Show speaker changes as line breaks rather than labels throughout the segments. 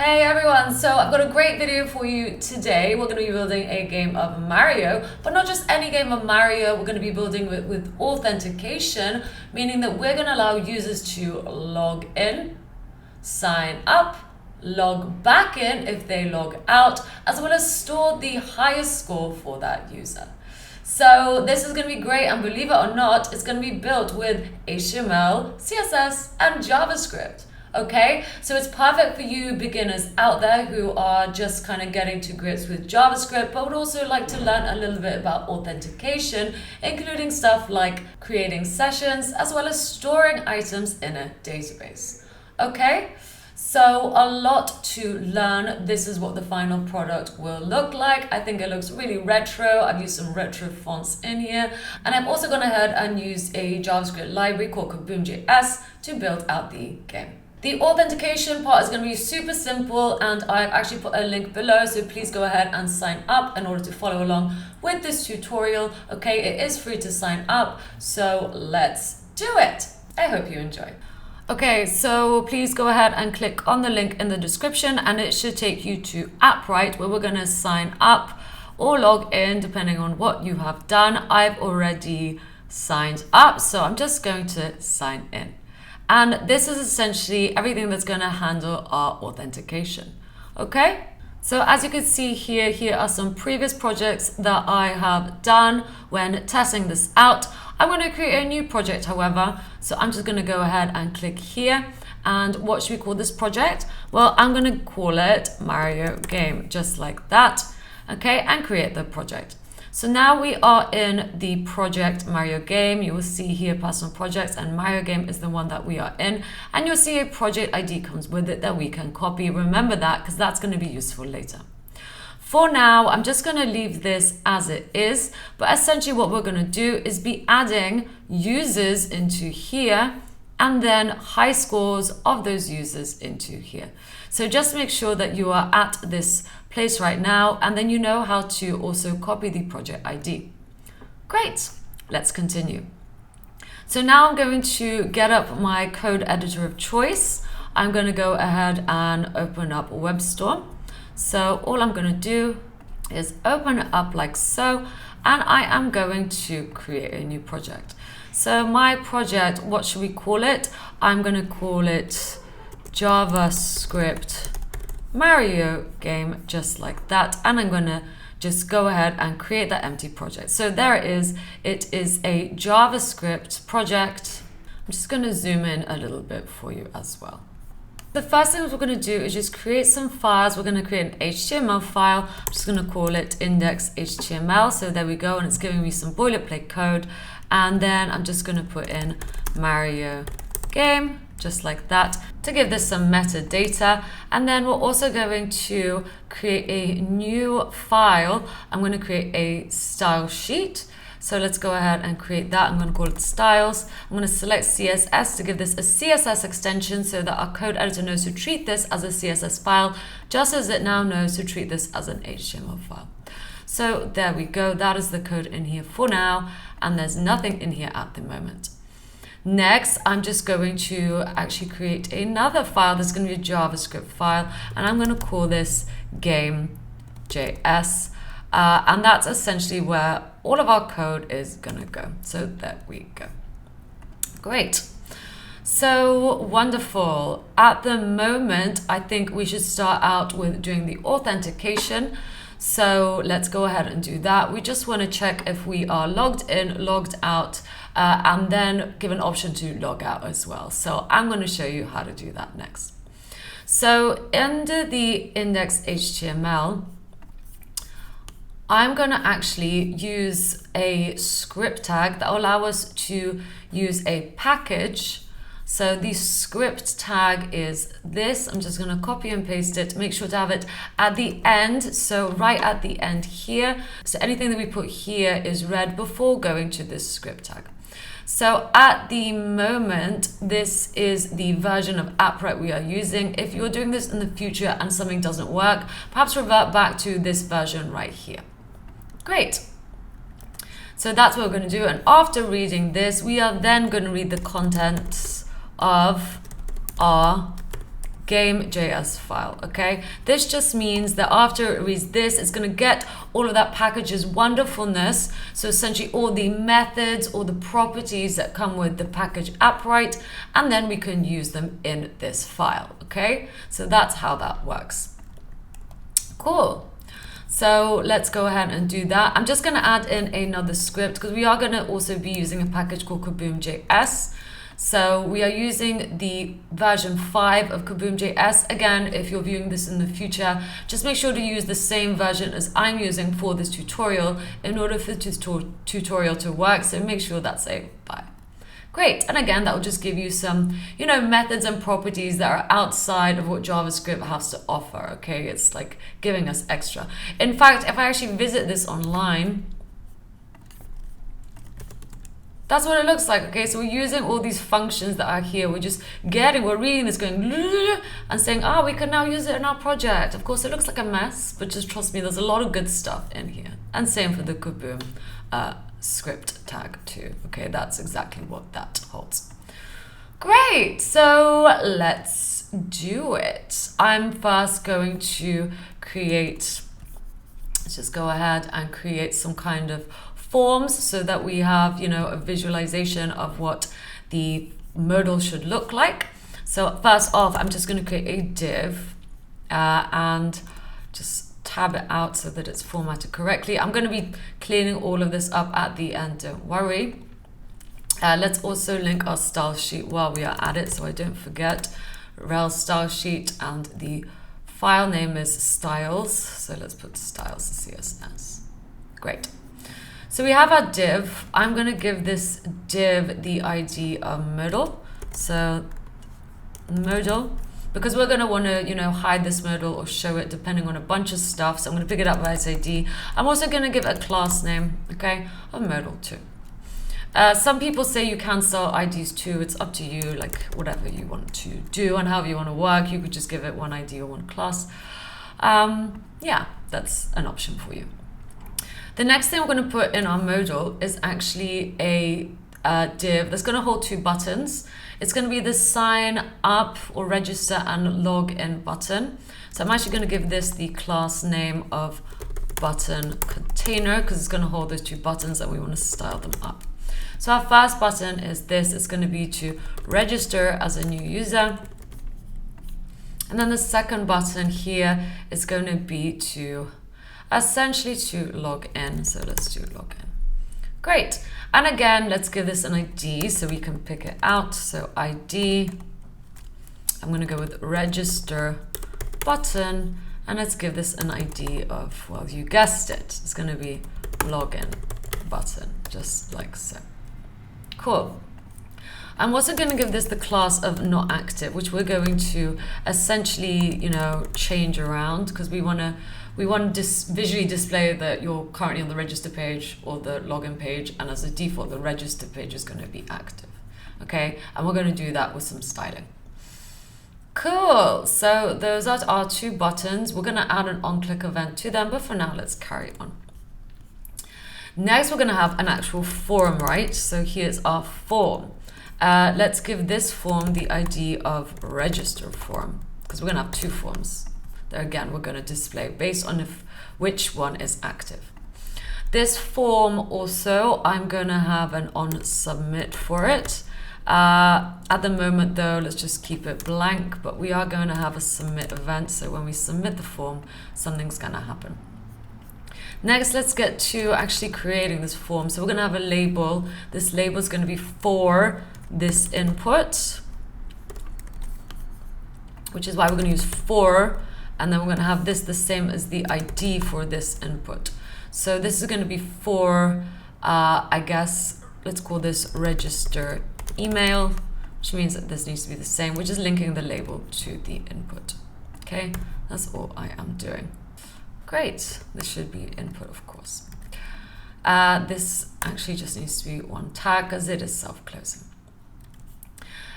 Hey everyone, so I've got a great video for you today. We're going to be building a game of Mario, but not just any game of Mario. We're going to be building with authentication, meaning that we're going to allow users to log in, sign up, log back in if they log out, as well as store the highest score for that user. So this is going to be great, and believe it or not, it's going to be built with HTML, CSS, and JavaScript. Okay, so it's perfect for you beginners out there who are just kind of getting to grips with JavaScript, but would also like to learn a little bit about authentication, including stuff like creating sessions, as well as storing items in a database. Okay, so a lot to learn. This is what the final product will look like. I think it looks really retro. I've used some retro fonts in here, and I've also gone ahead and used a JavaScript library called Gamejs to build out the game. The authentication part is going to be super simple, and I've actually put a link below, so please go ahead and sign up in order to follow along with this tutorial. Okay, it is free to sign up, so let's do it. I hope you enjoy. Okay, so please go ahead and click on the link in the description, and it should take you to Appright, where we're going to sign up or log in depending on what you have done. I've already signed up, so I'm just going to sign in. And this is essentially everything that's going to handle our authentication. Okay, so as you can see here are some previous projects that I have done when testing this out. I'm going to create a new project, however, so I'm just going to go ahead and click here. And what should we call this project? Well, I'm going to call it Mario Game, just like that. Okay, and create the project. So now we are in the project Mario Game. You will see here personal projects, and Mario Game is the one that we are in. And you'll see a project ID comes with it that we can copy. Remember that, because that's going to be useful later. For now, I'm just going to leave this as it is. But essentially what we're going to do is be adding users into here, and then high scores of those users into here. So just make sure that you are at this place right now, and then you know how to also copy the project ID. Great, let's continue. So now I'm going to get up my code editor of choice. I'm going to go ahead and open up Webstore. So all I'm going to do is open it up like so, and I am going to create a new project. So my project, what should we call it? I'm going to call it JavaScript Mario Game, just like that. And I'm going to just go ahead and create that empty project. So there it is. It is a JavaScript project. I'm just going to zoom in a little bit for you as well. The first thing we're going to do is just create some files. We're going to create an HTML file. I'm just going to call it index.html. So there we go. And it's giving me some boilerplate code. And then I'm just going to put in Mario Game, just like that, to give this some metadata. And then we're also going to create a new file. I'm going to create a style sheet. So let's go ahead and create that. I'm going to call it styles. I'm going to select CSS to give this a CSS extension so that our code editor knows to treat this as a CSS file, just as it now knows to treat this as an HTML file. So there we go. That is the code in here for now, and there's nothing in here at the moment. Next, I'm just going to actually create another file that's going to be a JavaScript file, and I'm going to call this Gamejs, and that's essentially where all of our code is going to go. So there we go. Great. So wonderful. At the moment, I think we should start out with doing the authentication. So let's go ahead and do that. We just want to check if we are logged in, logged out, and then give an option to log out as well. So I'm going to show you how to do that next. So under the index.html, I'm going to actually use a script tag that will allow us to use a package. So the script tag is this. I'm just going to copy and paste it. Make sure to have it at the end. So right at the end here. So anything that we put here is read before going to this script tag. So at the moment, this is the version of Appright we are using. If you're doing this in the future and something doesn't work, perhaps revert back to this version right here. Great. So that's what we're going to do. And after reading this, we are then going to read the contents of our Gamejs file, okay? This just means that after it reads this, it's going to get all of that package's wonderfulness. So essentially all the methods, all the properties that come with the package appright, and then we can use them in this file, okay? So that's how that works. Cool. So let's go ahead and do that. I'm just going to add in another script because we are going to also be using a package called Kaboom.js. So we are using the version 5 of Kaboom.js. Again, if you're viewing this in the future, just make sure to use the same version as I'm using for this tutorial in order for this tutorial to work. So make sure that's a 5. Great, and again, that will just give you some, methods and properties that are outside of what JavaScript has to offer, okay? It's like giving us extra. In fact, if I actually visit this online, that's what it looks like, okay? So we're using all these functions that are here. We're reading this going, and saying, we can now use it in our project. Of course, it looks like a mess, but just trust me, there's a lot of good stuff in here. And same for the Kaboom script tag too. Okay, that's exactly what that holds. Great, so let's do it. I'm first going to let's just go ahead and create some kind of forms so that we have, a visualization of what the modal should look like. So first off, I'm just going to create a div and just tab it out so that it's formatted correctly. I'm going to be cleaning all of this up at the end, don't worry. Let's also link our style sheet while we are at it so I don't forget. Rel style sheet, and the file name is styles, so let's put styles CSS. Great. So we have our div. I'm going to give this div the ID of modal. So modal, because we're going to want to, hide this modal or show it depending on a bunch of stuff. So I'm going to pick it up by its ID. I'm also going to give it a class name, okay, of modal too. Some people say you can style IDs too. It's up to you, like whatever you want to do and however you want to work. You could just give it one ID or one class. Yeah, that's an option for you. The next thing we're going to put in our modal is actually a div that's going to hold 2 buttons. It's going to be the sign up or register and log in button. So I'm actually going to give this the class name of button container because it's going to hold those 2 buttons and we want to style them up. So our first button is this. It's going to be to register as a new user. And then the second button here is going to be to essentially to log in. So let's do log in. Great. And again, let's give this an ID so we can pick it out. So ID, I'm going to go with register button, and let's give this an ID of, well, you guessed it. It's going to be login button, just like so. Cool. I'm also going to give this the class of not active, which we're going to essentially, change around because we want to visually display that you're currently on the register page or the login page, and as a default, the register page is going to be active. Okay, and we're going to do that with some styling. Cool. So those are our 2 buttons. We're going to add an on-click event to them, but for now, let's carry on. Next, we're going to have an actual form, right? So here's our form. Let's give this form the ID of register form because we're going to have 2 forms. There again, we're going to display based on which one is active. This form also, I'm going to have an on submit for it. At the moment though, let's just keep it blank, but we are going to have a submit event. So when we submit the form, something's going to happen. Next, let's get to actually creating this form. So we're going to have a label. This label is going to be for this input, which is why we're going to use for. And then we're going to have this the same as the ID for this input. So this is going to be for, I guess, let's call this register email, which means that this needs to be the same, which is linking the label to the input. Okay, that's all I am doing. Great, this should be input, of course. This actually just needs to be one tag because it is self-closing.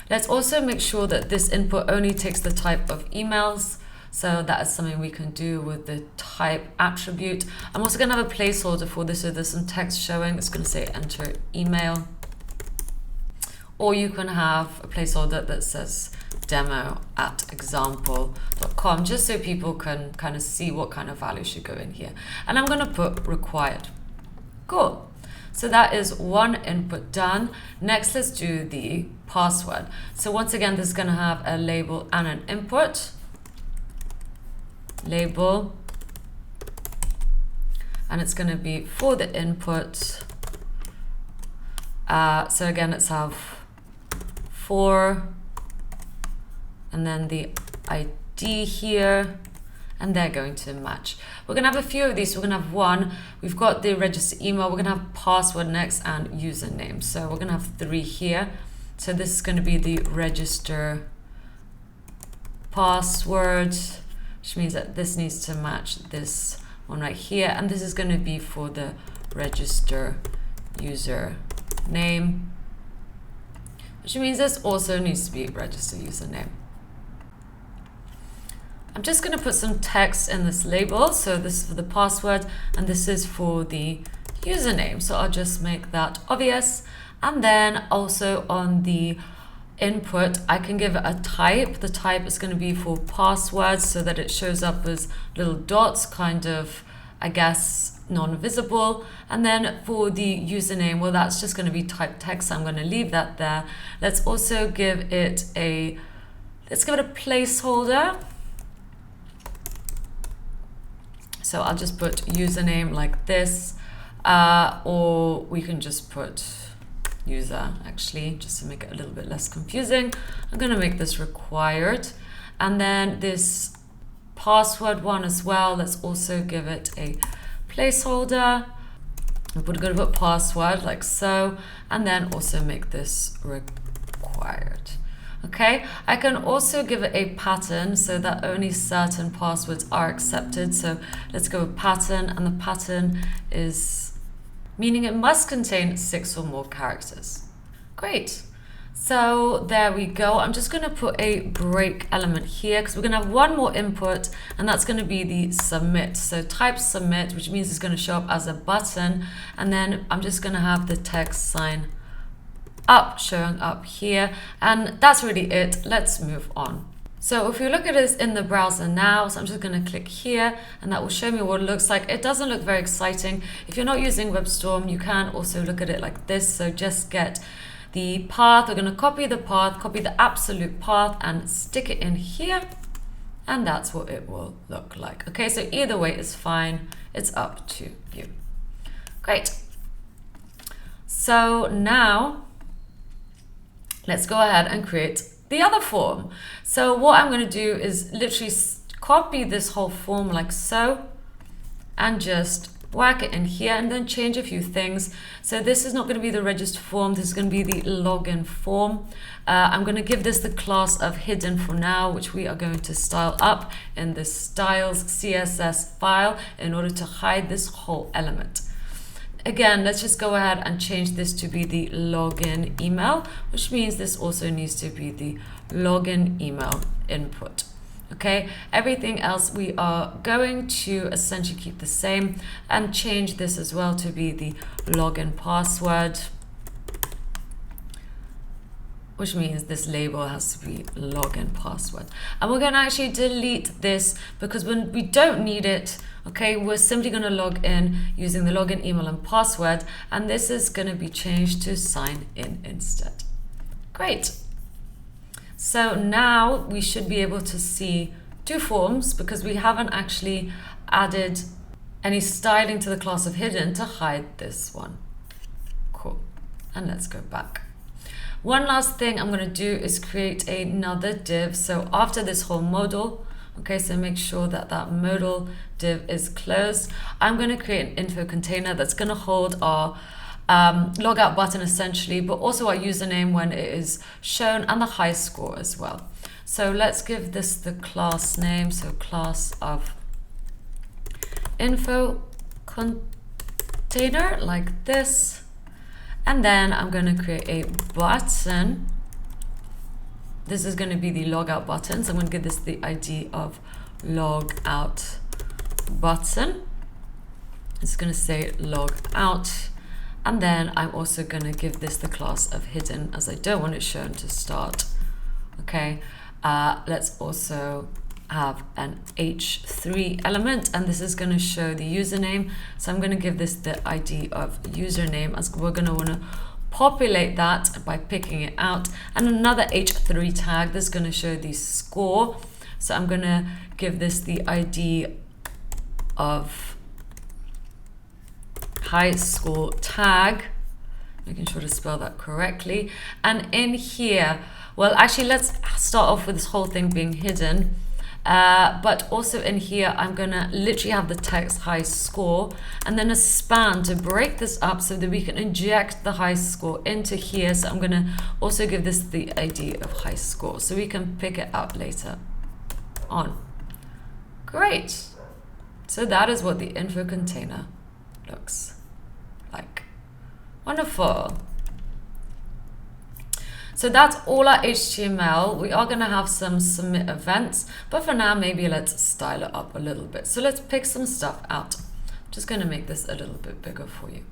Let's also make sure that this input only takes the type of emails. So that is something we can do with the type attribute. I'm also going to have a placeholder for this, so there's some text showing. It's going to say enter email. Or you can have a placeholder that says demo@example.com, just so people can kind of see what kind of value should go in here. And I'm going to put required. Cool. So that is one input done. Next, let's do the password. So once again, this is going to have a label and an input. Label. And it's going to be for the input. So again, let's have 4. And then the ID here. And they're going to match. We're going to have a few of these. We're going to have one. We've got the register email. We're going to have password next and username. So we're going to have 3 here. So this is going to be the register password, which means that this needs to match this one right here. And this is going to be for the register user name, which means this also needs to be register username. I'm just going to put some text in this label. So this is for the password and this is for the username. So I'll just make that obvious. And then also on the input, I can give it a type. The type is going to be for passwords so that it shows up as little dots, kind of, I guess, non-visible. And then for the username, well, that's just going to be type text. I'm going to leave that there. Let's also give it a, let's give it a placeholder. So I'll just put username like this, or we can just put user actually, just to make it a little bit less confusing. I'm going to make this required. And then this password one as well, let's also give it a placeholder. We're going to put password like so, and then also make this required. Okay, I can also give it a pattern so that only certain passwords are accepted. So let's go with pattern, and the pattern is meaning it must contain 6 or more characters. Great. So there we go. I'm just going to put a break element here because we're going to have one more input, and that's going to be the submit. So type submit, which means it's going to show up as a button, and then I'm just going to have the text sign up showing up here, and that's really it. Let's move on. So if you look at this in the browser now, so I'm just going to click here and that will show me what it looks like. It doesn't look very exciting. If you're not using Webstore, you can also look at it like this. So just get the path. We're going to copy the path, copy the absolute path and stick it in here. And that's what it will look like. Okay, so either way is fine. It's up to you. Great. So now let's go ahead and create the other form. So what I'm going to do is literally copy this whole form like so and just whack it in here and then change a few things. So this is not going to be the register form. This is going to be the login form. I'm going to give this the class of hidden for now, which we are going to style up in the styles CSS file in order to hide this whole element. Again, let's just go ahead and change this to be the login email, which means this also needs to be the login email input. Okay, everything else we are going to essentially keep the same and change this as well to be the login password, which means this label has to be login password. And we're going to actually delete this because when we don't need it, okay, we're simply going to log in using the login email and password, and this is going to be changed to sign in instead. Great. So now we should be able to see two forms because we haven't actually added any styling to the class of hidden to hide this one. Cool. And let's go back. One last thing I'm going to do is create another div. So after this whole modal, okay, so make sure that that modal div is closed. I'm going to create an info container that's going to hold our logout button essentially, but also our username when it is shown and the high score as well. So let's give this the class name. So class of info container like this. And then I'm going to create a button. This is going to be the logout button. So I'm going to give this the ID of logout button. It's going to say logout. And then I'm also going to give this the class of hidden as I don't want it shown to start. Okay. Let's also have an h3 element, and this is going to show the username. So I'm going to give this the ID of username, as we're going to want to populate that by picking it out. And another h3 tag that's going to show the score. So I'm going to give this the ID of high score tag, making sure to spell that correctly. And in here, well, actually, let's start off with this whole thing being hidden. But also in here, I'm gonna literally have the text high score and then a span to break this up so that we can inject the high score into here. So I'm gonna also give this the ID of high score so we can pick it up later on. Great. So that is what the info container looks like. Wonderful. So that's all our HTML. We are going to have some submit events, but for now, maybe let's style it up a little bit. So let's pick some stuff out. I'm just going to make this a little bit bigger for you.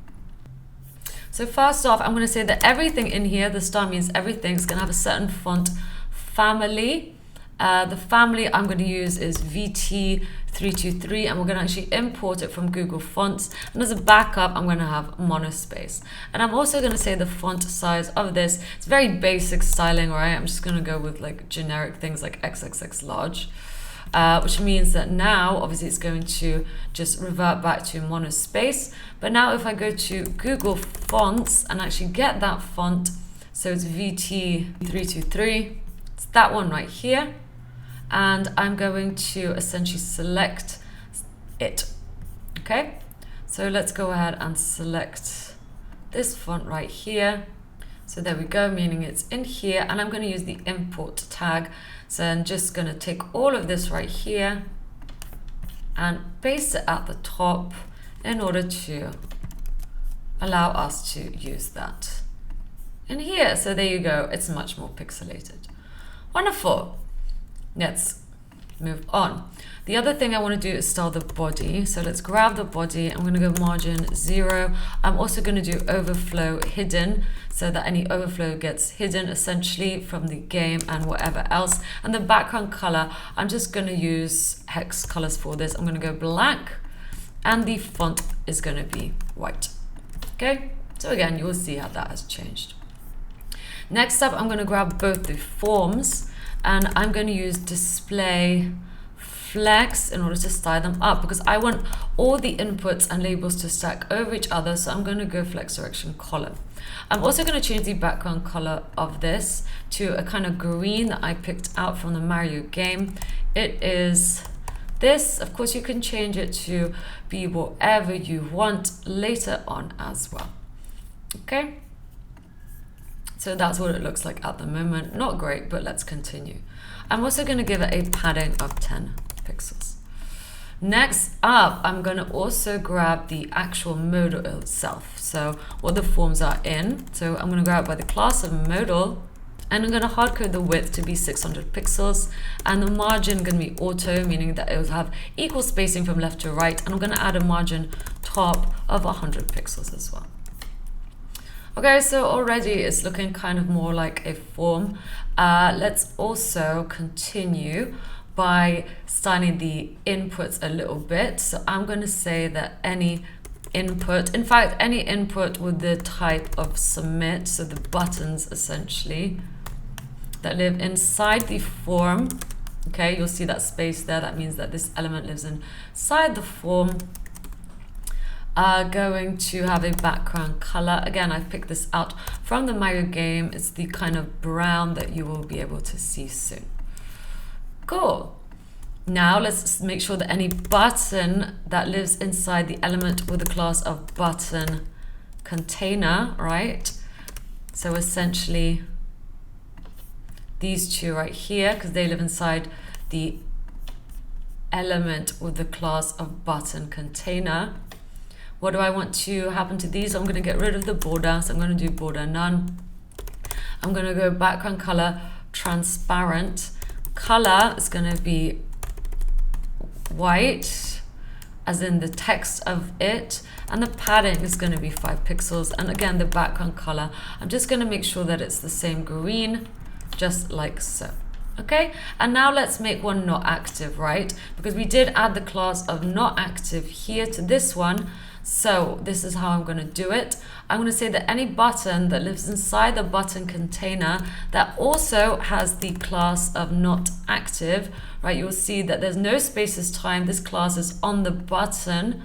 So first off, I'm going to say that everything in here, the star means everything, is going to have a certain font family. The family I'm going to use is VT323, and we're going to actually import it from Google Fonts. And as a backup, I'm going to have monospace. And I'm also going to say the font size of this. It's very basic styling, right? I'm just going to go with like generic things like XXX large, which means that now, obviously, it's going to just revert back to monospace. But now if I go to Google Fonts and actually get that font, so it's VT323, it's that one right here. And I'm going to essentially select it. Okay, so let's go ahead and select this font right here. So there we go, meaning it's in here, and I'm going to use the import tag. So I'm just going to take all of this right here and paste it at the top in order to allow us to use that in here. So there you go, it's much more pixelated. Wonderful. Let's move on. The other thing I want to do is style the body. So let's grab the body. I'm going to go margin 0. I'm also going to do overflow hidden so that any overflow gets hidden essentially from the game and whatever else. And the background color, I'm just going to use hex colors for this. I'm going to go black, and the font is going to be white. Okay, so again, you will see how that has changed. Next up, I'm going to grab both the forms, and I'm going to use display flex in order to style them up, because I want all the inputs and labels to stack over each other. So I'm going to go flex direction column. I'm also going to change the background color of this to a kind of green that I picked out from the Mario game. It is this. Of course, you can change it to be whatever you want later on as well. Okay. So that's what it looks like at the moment. Not great, but let's continue. I'm also going to give it a padding of 10 pixels. Next up, I'm going to also grab the actual modal itself. So what the forms are in. So I'm going to grab it by the class of modal, and I'm going to hardcode the width to be 600 pixels, and the margin going to be auto, meaning that it will have equal spacing from left to right. And I'm going to add a margin top of 100 pixels as well. Okay, so already it's looking kind of more like a form. Let's also continue by styling the inputs a little bit. So I'm going to say that any input, in fact, any input with the type of submit, so the buttons essentially that live inside the form. Okay, you'll see that space there. That means that this element lives inside the form. Are going to have a background color. Again, I've picked this out from the Mario game. It's the kind of brown that you will be able to see soon. Cool. Now let's make sure that any button that lives inside the element with the class of button container, right? So essentially these two right here, because they live inside the element with the class of button container. What do I want to happen to these? I'm going to get rid of the border, so I'm going to do border none. I'm going to go background color transparent. Color is going to be white, as in the text of it, and the padding is going to be 5 pixels. And again, the background color, I'm just going to make sure that it's the same green, just like so. Okay, and now let's make one not active, right? Because we did add the class of not active here to this one. So this is how I'm going to do it. I'm going to say that any button that lives inside the button container that also has the class of not active, right? You'll see that there's no spaces time. This class is on the button.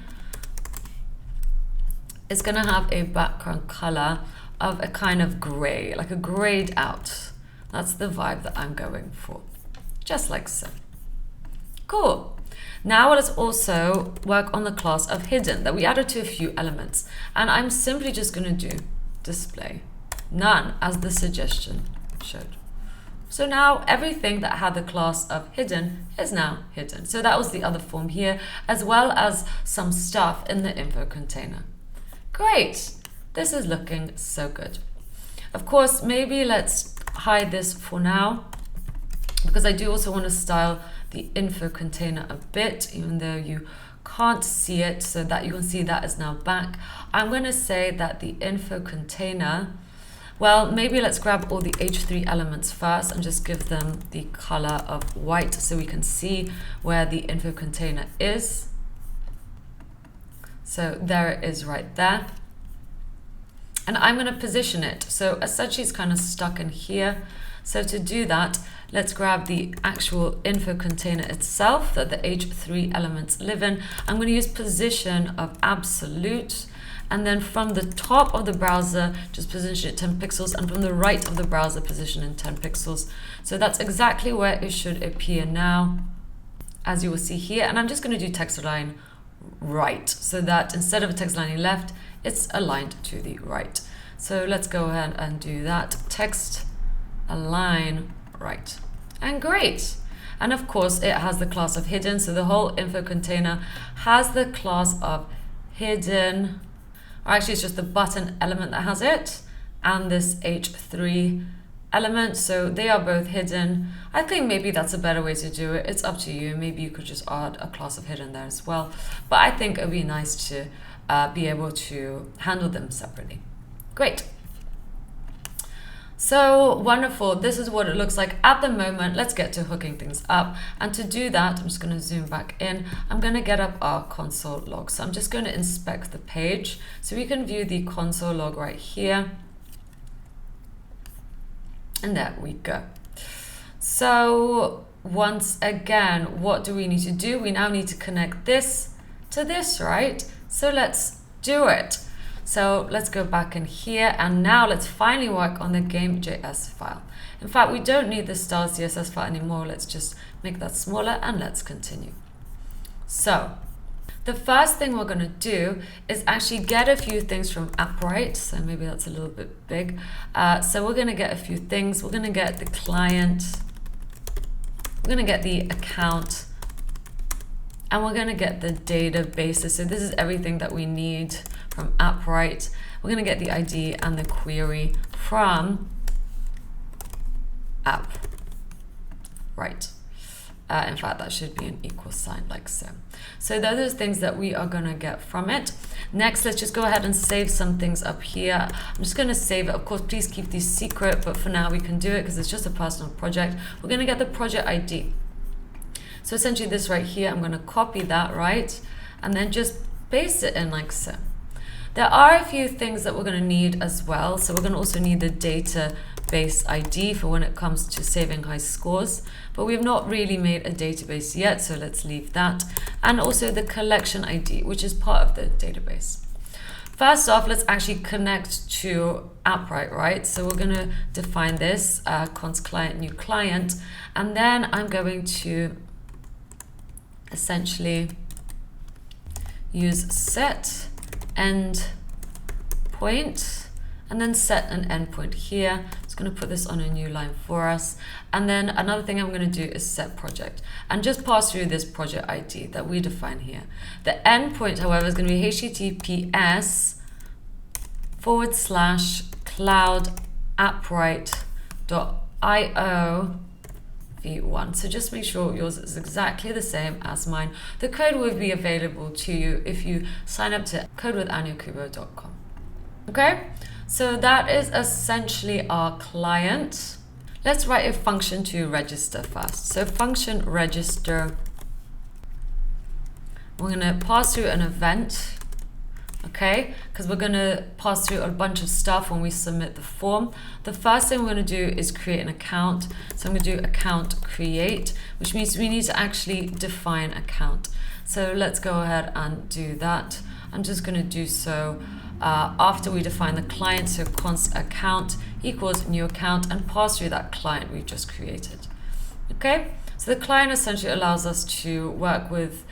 It's going to have a background color of a kind of gray, like a grayed out. That's the vibe that I'm going for, just like so. Cool. Now let's also work on the class of hidden that we added to a few elements. And I'm simply just going to do display none as the suggestion showed. So now everything that had the class of hidden is now hidden. So that was the other form here, as well as some stuff in the info container. Great. This is looking so good. Of course, maybe let's hide this for now, because I do also want to style the info container a bit, even though you can't see it, so that you can see that is now back. I'm going to say that the info container, well, maybe let's grab all the H3 elements first and just give them the color of white so we can see where the info container is. So there it is right there. And I'm going to position it. So essentially it's kind of stuck in here. So to do that, let's grab the actual info container itself that the H3 elements live in. I'm going to use position of absolute. And then from the top of the browser, just position it 10 pixels. And from the right of the browser, position in 10 pixels. So that's exactly where it should appear now, as you will see here. And I'm just going to do text align right, so that instead of a text aligning left, it's aligned to the right. So let's go ahead and do that. Text align right. And great. And of course, it has the class of hidden. So the whole info container has the class of hidden. Or actually, it's just the button element that has it, and this H3 element. So they are both hidden. I think maybe that's a better way to do it. It's up to you. Maybe you could just add a class of hidden there as well. But I think it would be nice to be able to handle them separately. Great. So wonderful. This is what it looks like at the moment. Let's get to hooking things up. And to do that, I'm just going to zoom back in. I'm going to get up our console log. So I'm just going to inspect the page. So we can view the console log right here. And there we go. So once again, what do we need to do? We now need to connect this to this, right? So let's do it. So let's go back in here, and now let's finally work on the Gamejs file. In fact, we don't need the style CSS file anymore. Let's just make that smaller and let's continue. So the first thing we're going to do is actually get a few things from AppWrite. So maybe that's a little bit big. So we're going to get a few things. We're going to get the client. We're going to get the account. And we're going to get the databases. So this is everything that we need from AppWrite. We're going to get the ID and the query from AppWrite. In fact, that should be an equal sign like so. So those are the things that we are going to get from it. Next, let's just go ahead and save some things up here. I'm just going to save it. Of course, please keep these secret, but for now we can do it because it's just a personal project. We're going to get the project ID. So essentially this right here, I'm going to copy that, right? And then just paste it in like so. There are a few things that we're going to need as well. So we're going to also need the database ID for when it comes to saving high scores. But we've not really made a database yet, so let's leave that. And also the collection ID, which is part of the database. First off, let's actually connect to AppWrite, right? So we're going to define this, const client, new client. And then I'm going to essentially use set endpoint and then set an endpoint here. It's going to put this on a new line for us. And then another thing I'm going to do is set project and just pass through this project ID that we define here. The endpoint, however, is going to be https://cloud_appwrite.io v1. So just make sure yours is exactly the same as mine. The code will be available to you if you sign up to codewithaniakubo.com. Okay, so that is essentially our client. let's write a function to register first. So function register, we're going to pass through an event, okay, because we're going to pass through a bunch of stuff when we submit the form. The first thing we're going to do is create an account. So I'm going to do account create, which means we need to actually define account. So let's go ahead and do that. I'm just going to do so after we define the client. So const account equals new account and pass through that client we've just created. Okay, so the client essentially allows us to work with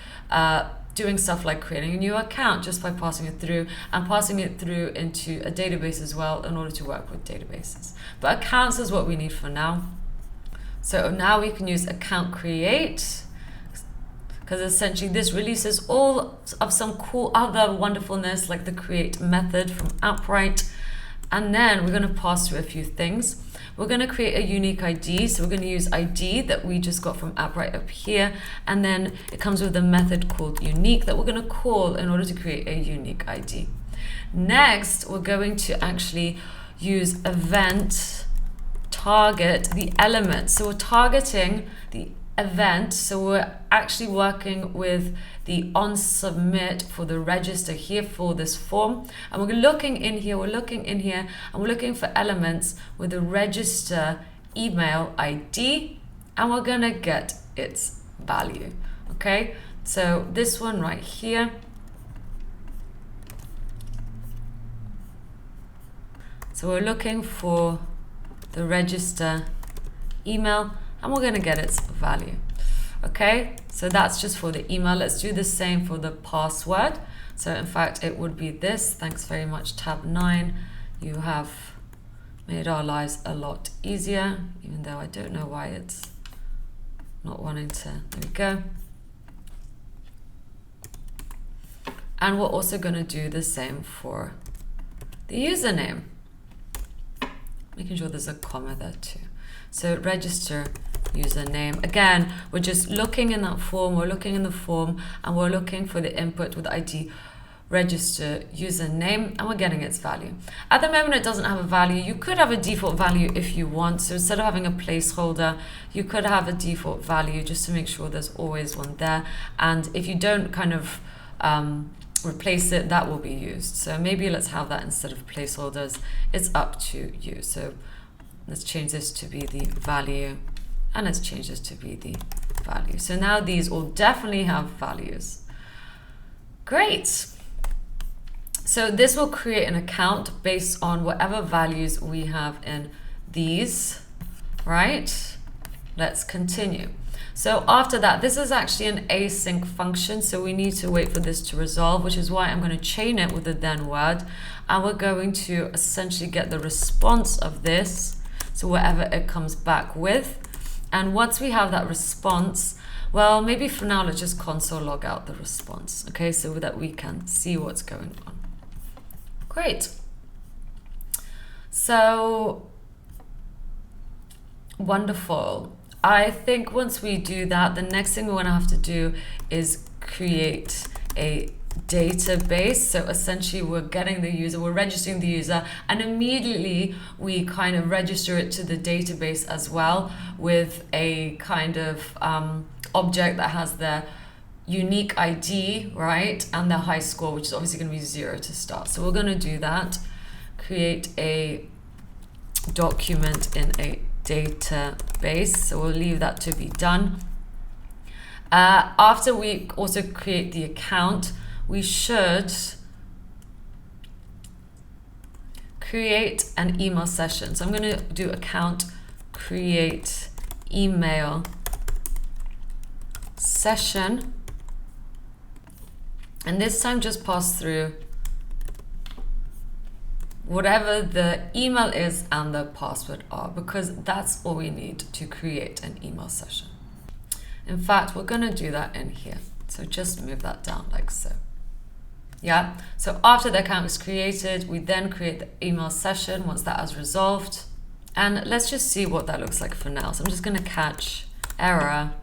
doing stuff like creating a new account just by passing it through, and passing it through into a database as well in order to work with databases. But accounts is what we need for now. So now we can use account create, because essentially this releases all of some cool other wonderfulness like the create method from Appright. And then we're going to pass through a few things. We're going to create a unique ID. So we're going to use ID that we just got from Appright up here. And then it comes with a method called unique that we're going to call in order to create a unique ID. Next, we're going to actually use event target the element. So we're targeting the event. So we're actually working with the on submit for the register here for this form, and we're looking in here and we're looking for elements with the register email ID, and we're gonna get its value. Okay, so this one right here, so we're looking for the register email and we're going to get its value. Okay, so that's just for the email. Let's do the same for the password. So in fact, it would be this. Thanks very much, tab 9. You have made our lives a lot easier, even though I don't know why it's not wanting to. There we go. And we're also going to do the same for the username, making sure there's a comma there too. So register username. Again, we're just looking in that form, we're looking in the form, and we're looking for the input with ID register username, and we're getting its value. At the moment, it doesn't have a value. You could have a default value if you want. So instead of having a placeholder, you could have a default value just to make sure there's always one there. And if you don't kind of replace it, that will be used. So maybe let's have that instead of placeholders. It's up to you. So let's change this to be the value, and let's change this to be the value. So now these all definitely have values. Great. So this will create an account based on whatever values we have in these, right? Let's continue. So after that, this is actually an async function, so we need to wait for this to resolve, which is why I'm going to chain it with the then word, and we're going to essentially get the response of this, so whatever it comes back with. And once we have that response, well, maybe for now, let's just console log out the response, okay, so that we can see what's going on. Great. So, wonderful. I think once we do that, the next thing we're going to have to do is create a database. So essentially we're getting the user, we're registering the user, and immediately we kind of register it to the database as well with a kind of object that has their unique ID, right, and their high score, which is obviously going to be 0 to start. So we're going to do that, create a document in a database. So we'll leave that to be done. After we also create the account, we should create an email session. So I'm going to do account create email session, and this time just pass through whatever the email is and the password are, because that's all we need to create an email session. In fact, we're going to do that in here. So just move that down like so. Yeah, so after the account is created, we then create the email session once that has resolved. And let's just see what that looks like for now. So I'm just going to catch error,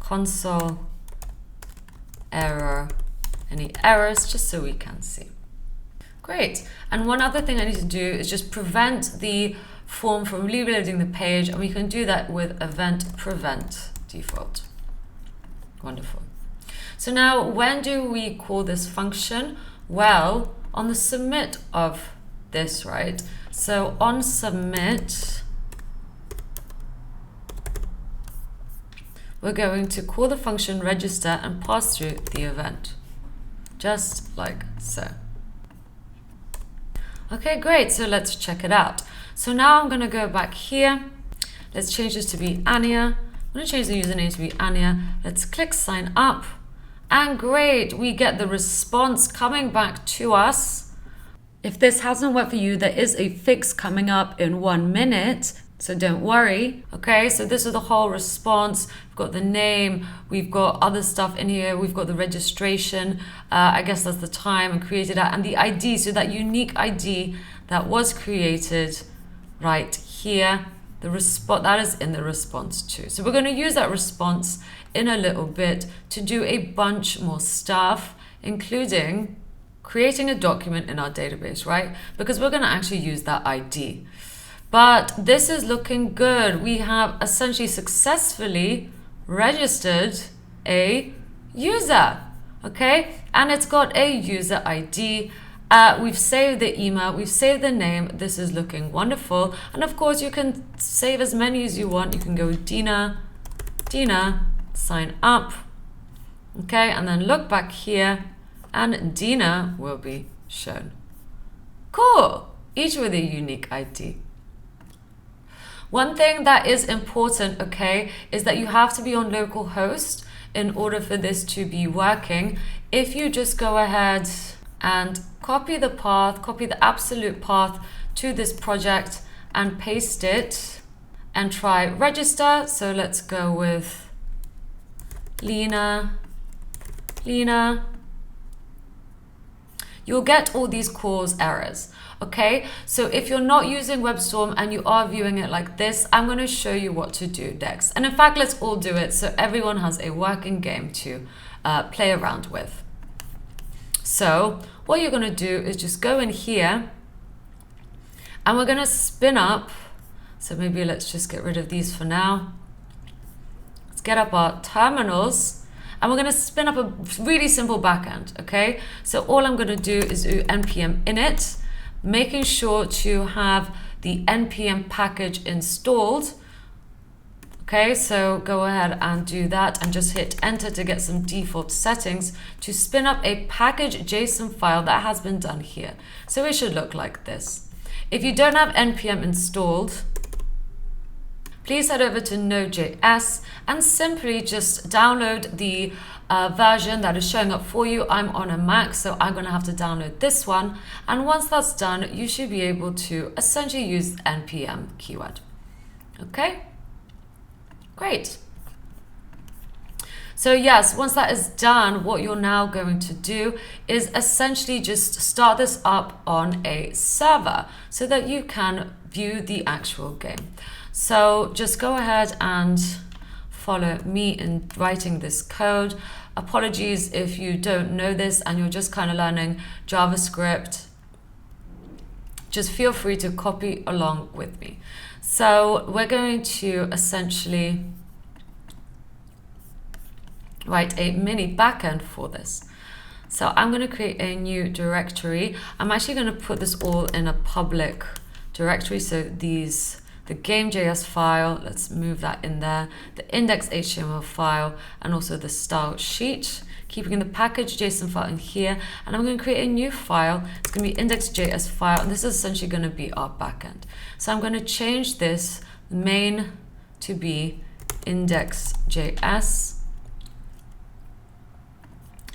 console, error, any errors, just so we can see. Great. And one other thing I need to do is just prevent the form from reloading the page, and we can do that with event prevent default. Wonderful. So now when do we call this function? Well, on the submit of this, right? So on submit, we're going to call the function register and pass through the event, just like so. Okay, great. So let's check it out. So now I'm going to go back here. Let's change this to be Anya. I'm going to change the username to be Anya. Let's click sign up. And great, we get the response coming back to us. If this hasn't worked for you, there is a fix coming up in 1 minute. So don't worry. Okay, so this is the whole response. We've got the name, we've got other stuff in here, we've got the registration, I guess that's the time and created at, and the ID, so that unique ID that was created right here, the response that is in the response too. So we're going to use that response in a little bit to do a bunch more stuff, including creating a document in our database, right? Because we're going to actually use that ID. But this is looking good. We have essentially successfully registered a user, okay? And it's got a user ID. We've saved the email, we've saved the name. This is looking wonderful. And of course, you can save as many as you want. You can go Dina, sign up, okay? And then look back here and Dina will be shown. Cool, each with a unique ID. One thing that is important, okay, is that you have to be on localhost in order for this to be working. If you just go ahead and copy the path, copy the absolute path to this project and paste it and try register. So let's go with Lena. You'll get all these cause errors. Okay, so if you're not using Webstore and you are viewing it like this, I'm going to show you what to do next. And in fact, let's all do it so everyone has a working game to play around with. So what you're going to do is just go in here and we're going to spin up. So maybe let's just get rid of these for now. Let's get up our terminals. And we're going to spin up a really simple backend, okay? So all I'm going to do is do npm init, making sure to have the npm package installed. Okay, so go ahead and do that and just hit enter to get some default settings to spin up a package JSON file that has been done here. So it should look like this. If you don't have npm installed, please head over to Node.js and simply just download the version that is showing up for you. I'm on a Mac, so I'm going to have to download this one. And once that's done, you should be able to essentially use the npm keyword. Okay, great. So yes, once that is done, what you're now going to do is essentially just start this up on a server so that you can view the actual game. So just go ahead and follow me in writing this code. Apologies if you don't know this and you're just kind of learning JavaScript. Just feel free to copy along with me. So we're going to essentially write a mini backend for this. So I'm going to create a new directory. I'm actually going to put this all in a public directory. So the Gamejs file, let's move that in there, the index.html file, and also the style sheet, keeping the package JSON file in here. And I'm going to create a new file. It's going to be index.js file, and this is essentially going to be our backend. So I'm going to change this main to be index.js.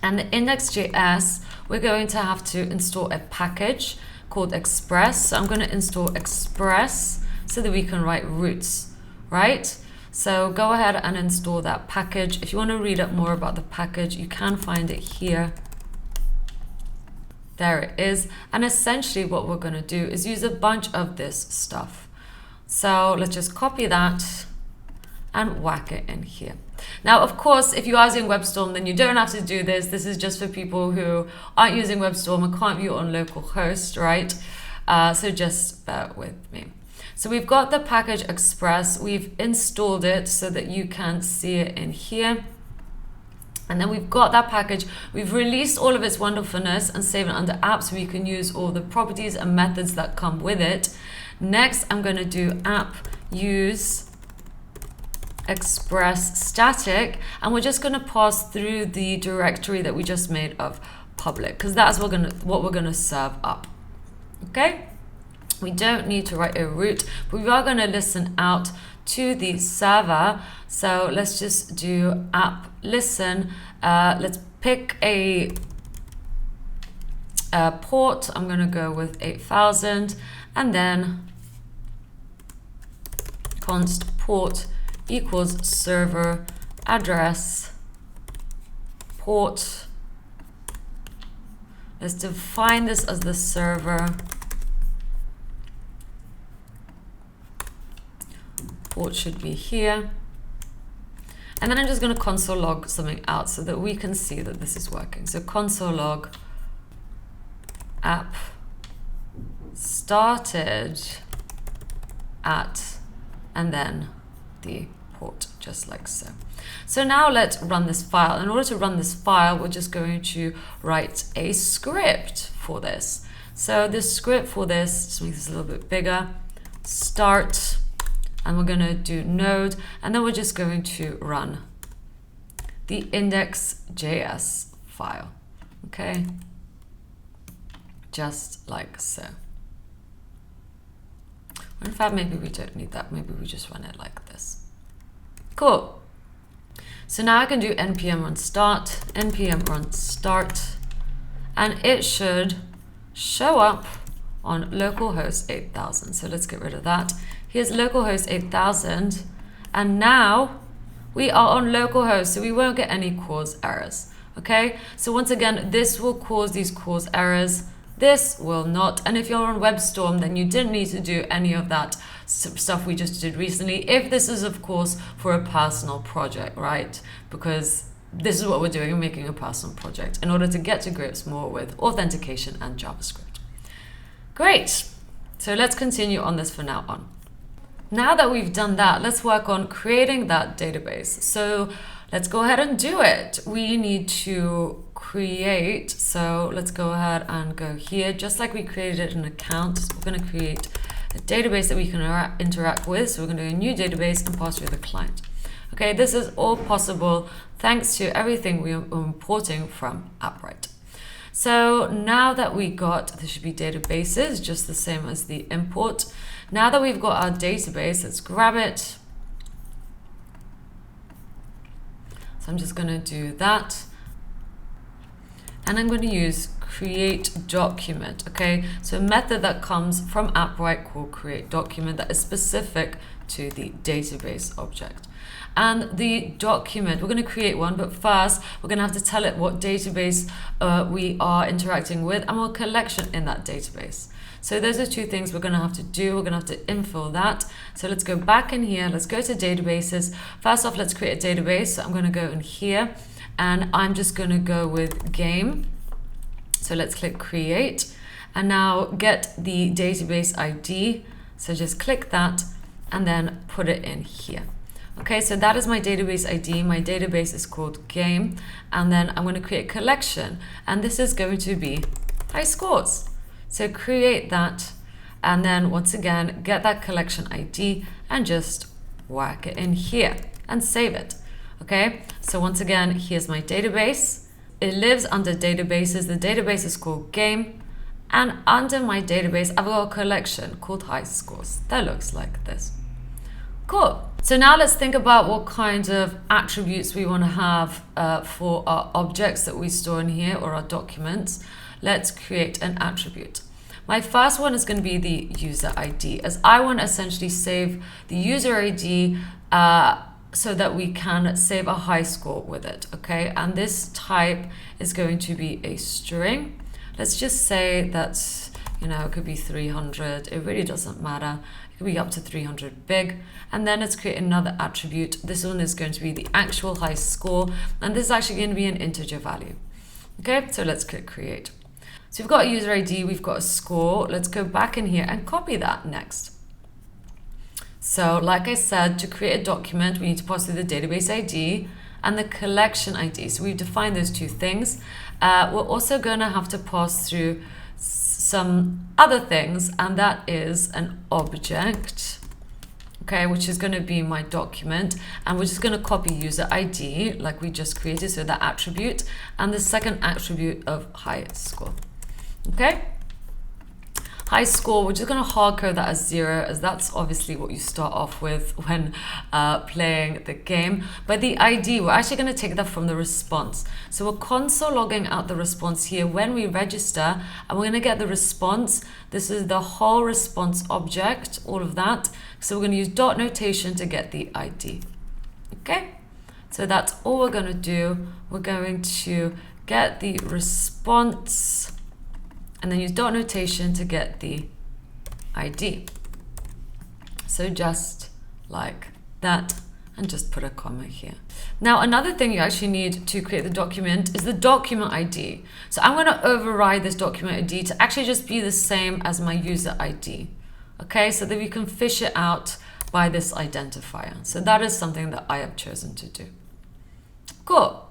And the index.js, we're going to have to install a package called Express. So I'm going to install Express so that we can write routes, right? So go ahead and install that package. If you want to read up more about the package, you can find it here. There it is. And essentially what we're going to do is use a bunch of this stuff. So let's just copy that and whack it in here. Now, of course, if you are using Webstore, then you don't have to do this. This is just for people who aren't using Webstore and can't view it on localhost, right? So just bear with me. So we've got the package Express. We've installed it so that you can see it in here. And then we've got that package. We've released all of its wonderfulness and saved it under app so we can use all the properties and methods that come with it. Next, I'm going to do app use express static, and we're just going to pass through the directory that we just made of public, because that's what we're going to serve up. Okay, we don't need to write a route, but we are going to listen out to the server. So let's just do app listen. Let's pick a port. I'm going to go with 8000, and then const port equals server address port. Let's define this as the server. Port should be here. And then I'm just going to console log something out so that we can see that this is working. So console log app started at, and then the port, just like so. So now let's run this file. In order to run this file, we're just going to write a script for this. So this script for this, just make this a little bit bigger, start, and we're going to do node, and then we're just going to run the index.js file. Okay, just like so. In fact, maybe we don't need that. Maybe we just run it like this. Cool. So now I can do npm run start, npm run start, and it should show up on localhost 8000. So let's get rid of that. Here's localhost 8000, and now we are on localhost, so we won't get any cause errors. Okay, so once again, this will cause these cause errors. This will not. And if you're on Webstore, then you didn't need to do any of that stuff we just did recently. If this is, of course, for a personal project, right? Because this is what we're doing, we're making a personal project in order to get to grips more with authentication and JavaScript. Great. So let's continue on this from now on. Now that we've done that, let's work on creating that database. So let's go ahead and do it. We need to create, so let's go ahead and go here. Just like we created an account, we're going to create a database that we can interact with. So we're going to do a new database and pass through the client. Okay, this is all possible thanks to everything we are importing from Appright. So now that we got, there should be databases, just the same as the import. Now that we've got our database, let's grab it. So I'm just going to do that. And I'm going to use create document. Okay, so a method that comes from Appright called create document that is specific to the database object. And the document, we're going to create one, but first we're going to have to tell it what database we are interacting with and what collection in that database. So those are two things we're going to have to do. We're going to have to infill that. So let's go back in here. Let's go to databases. First off, let's create a database. So I'm going to go in here and I'm just going to go with game. So let's click create and now get the database ID. So just click that and then put it in here. Okay, so that is my database ID. My database is called game, and then I'm going to create a collection, and this is going to be high scores. So create that, and then once again, get that collection ID and just whack it in here and save it. Okay, so once again, here's my database. It lives under databases. The database is called game, and under my database, I've got a collection called high scores that looks like this. Cool. So now let's think about what kind of attributes we want to have for our objects that we store in here or our documents. Let's create an attribute. My first one is going to be the user ID, as I want to essentially save the user ID so that we can save a high score with it. Okay, and this type is going to be a string. Let's just say that, you know, it could be 300. It really doesn't matter. It could be up to 300 big. And then let's create another attribute. This one is going to be the actual high score, and this is actually going to be an integer value. Okay, so let's click create. So we've got a user ID, we've got a score. Let's go back in here and copy that next. So like I said, to create a document, we need to pass through the database ID and the collection ID. So we've defined those two things. We're also going to have to pass through some other things, and that is an object, okay, which is going to be my document, and we're just going to copy user ID like we just created, so that attribute, and the second attribute of high score. Okay, high score, we're just going to hard code that as 0, as that's obviously what you start off with when playing the game. But the ID, we're actually going to take that from the response. So we're console logging out the response here when we register, and we're going to get the response. This is the whole response object, all of that. So we're going to use dot notation to get the ID. Okay, so that's all we're going to do. We're going to get the response and then use dot notation to get the ID. So just like that, and just put a comma here. Now, another thing you actually need to create the document is the document ID. So I'm going to override this document ID to actually just be the same as my user ID. Okay, so that we can fish it out by this identifier. So that is something that I have chosen to do. Cool.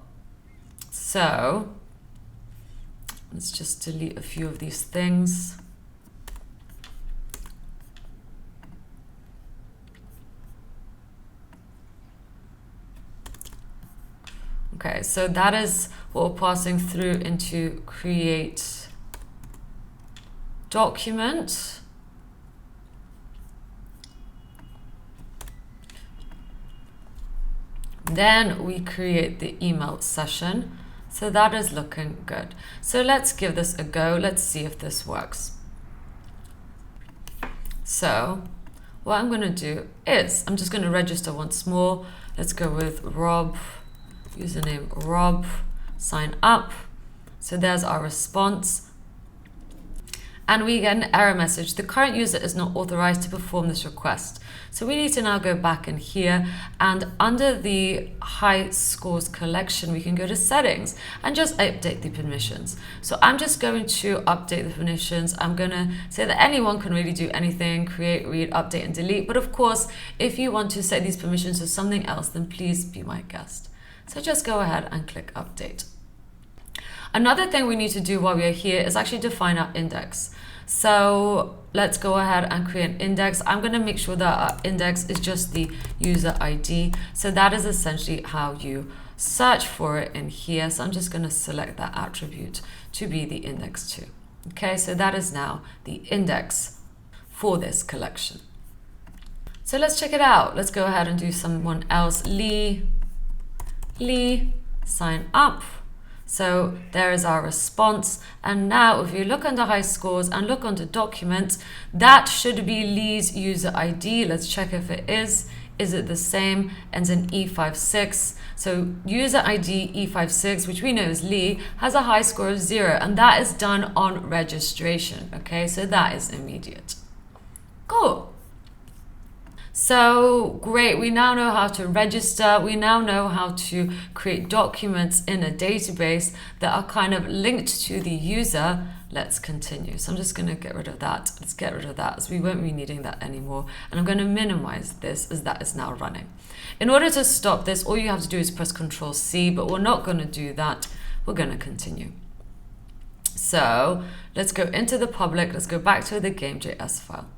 So let's just delete a few of these things. Okay, so that is what we're passing through into create document. Then we create the email session. So that is looking good. So let's give this a go. Let's see if this works. So what I'm going to do is I'm just going to register once more. Let's go with Rob, username Rob, sign up. So there's our response. And we get an error message. The current user is not authorized to perform this request. So we need to now go back in here, and under the high scores collection, we can go to settings and just update the permissions. So I'm just going to update the permissions. I'm going to say that anyone can really do anything, create, read, update, and delete. But of course, if you want to set these permissions to something else, then please be my guest. So just go ahead and click update. Another thing we need to do while we are here is actually define our index. So let's go ahead and create an index. I'm going to make sure that our index is just the user ID. So that is essentially how you search for it in here. So I'm just going to select that attribute to be the index 2. Okay, so that is now the index for this collection. So let's check it out. Let's go ahead and do someone else. Lee, sign up. So there is our response. And now if you look under high scores and look under documents, that should be Lee's user ID. Let's check if it is. Is it the same? Ends in E56. So user ID E56, which we know is Lee, has a high score of 0, and that is done on registration. Okay, so that is immediate. Cool. So great, we now know how to register. We now know how to create documents in a database that are kind of linked to the user. Let's continue. So I'm just going to get rid of that. Let's get rid of that, as we won't be needing that anymore. And I'm going to minimize this, as that is now running. In order to stop this, all you have to do is press Control C, but we're not going to do that. We're going to continue. So let's go into the public. Let's go back to the Gamejs file.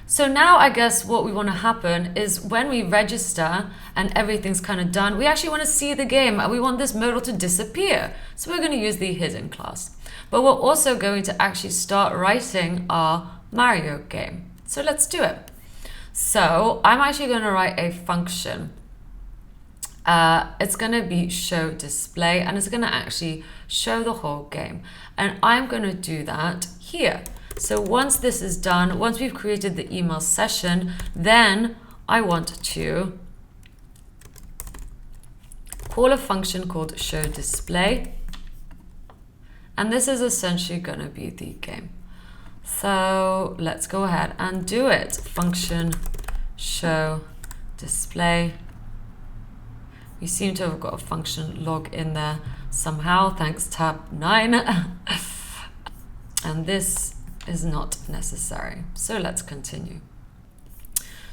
So now I guess what we want to happen is when we register and everything's kind of done, we actually want to see the game and we want this modal to disappear. So we're going to use the hidden class. But we're also going to actually start writing our Mario game. So let's do it. So I'm actually going to write a function. It's going to be show display, and it's going to actually show the whole game. And I'm going to do that here. So once this is done, once we've created the email session, then I want to call a function called show display. And this is essentially going to be the game. So let's go ahead and do it. Function show display. We seem to have got a function log in there somehow, thanks tab 9. And this is not necessary. So let's continue.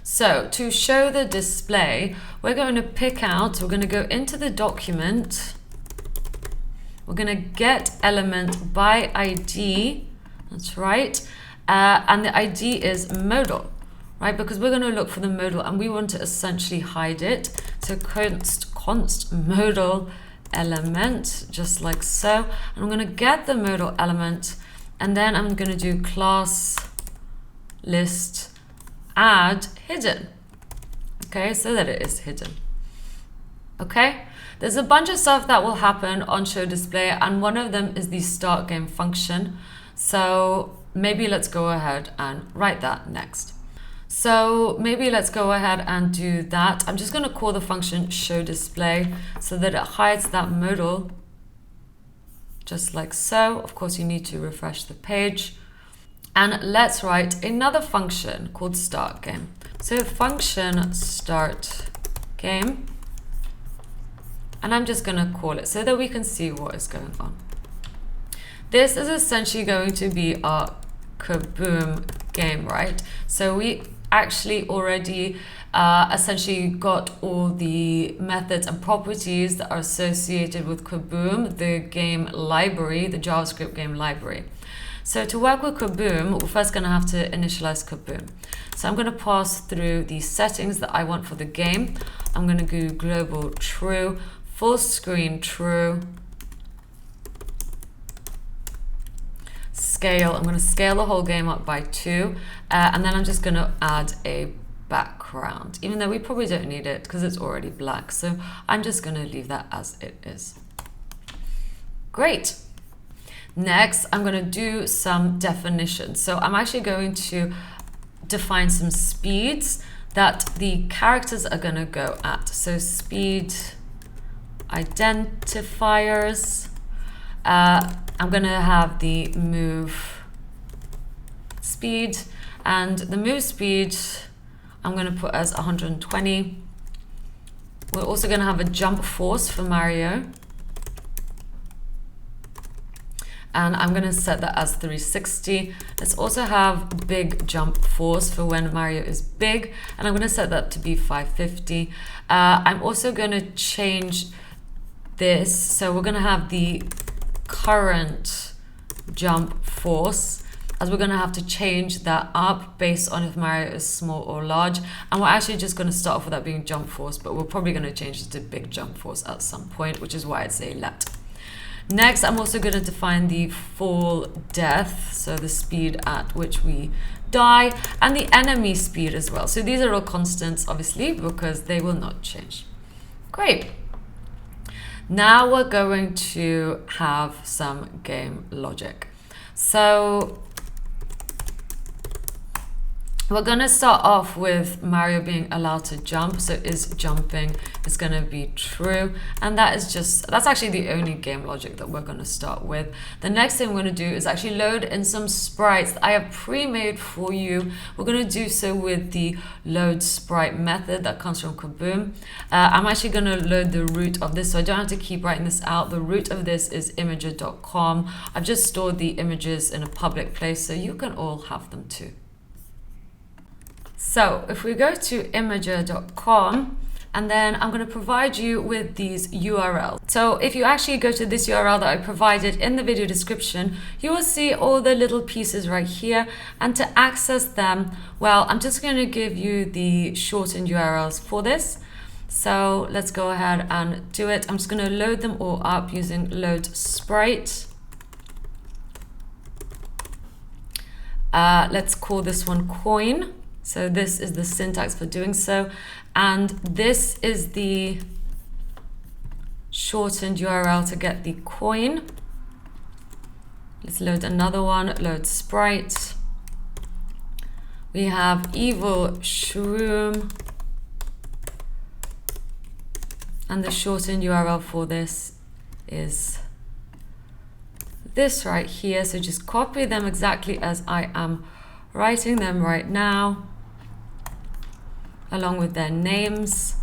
So to show the display, we're going to we're going to go into the document. We're going to get element by ID. That's right. And the ID is modal, right? Because we're going to look for the modal and we want to essentially hide it. So const modal element, just like so. And I'm going to get the modal element, and then I'm going to do class list add hidden. Okay, so that it is hidden. Okay, there's a bunch of stuff that will happen on show display, and one of them is the start game function. So maybe let's go ahead and write that next. So maybe let's go ahead and do that. I'm just going to call the function show display so that it hides that modal, just like so. Of course, you need to refresh the page. And let's write another function called start game. So function start game. And I'm just going to call it so that we can see what is going on. This is essentially going to be our Kaboom game, right? So we actually already essentially got all the methods and properties that are associated with Kaboom, the game library, the JavaScript game library. So to work with Kaboom, we're first going to have to initialize Kaboom. So I'm going to pass through the settings that I want for the game. I'm going to do global true, full screen true, scale. I'm going to scale the whole game up by 2, and then I'm just going to add a background, even though we probably don't need it because it's already black. So I'm just going to leave that as it is. Great. Next, I'm going to do some definitions. So I'm actually going to define some speeds that the characters are going to go at. So speed identifiers. I'm going to have the move speed, and the move speed I'm going to put as 120. We're also going to have a jump force for Mario, and I'm going to set that as 360. Let's also have big jump force for when Mario is big, and I'm going to set that to be 550. I'm also going to change this, so we're going to have the current jump force, as we're going to have to change that up based on if Mario is small or large. And we're actually just going to start off with that being jump force, but we're probably going to change it to big jump force at some point, which is why it's a let. Next, I'm also going to define the fall death, so the speed at which we die, and the enemy speed as well. So these are all constants, obviously, because they will not change. Great. Now we're going to have some game logic. So we're going to start off with Mario being allowed to jump. So is jumping is going to be true. And that's actually the only game logic that we're going to start with. The next thing we're going to do is actually load in some sprites that I have pre-made for you. We're going to do so with the load sprite method that comes from Kaboom. I'm actually going to load the root of this, so I don't have to keep writing this out. The root of this is imager.com. I've just stored the images in a public place, so you can all have them too. So if we go to imager.com, and then I'm going to provide you with these URLs. So if you actually go to this URL that I provided in the video description, you will see all the little pieces right here. And to access them, well, I'm just going to give you the shortened URLs for this. So let's go ahead and do it. I'm just going to load them all up using load sprite. Let's call this one coin. So this is the syntax for doing so. And this is the shortened URL to get the coin. Let's load another one, load sprite. We have evil shroom. And the shortened URL for this is this right here. So just copy them exactly as I am writing them right now, along with their names.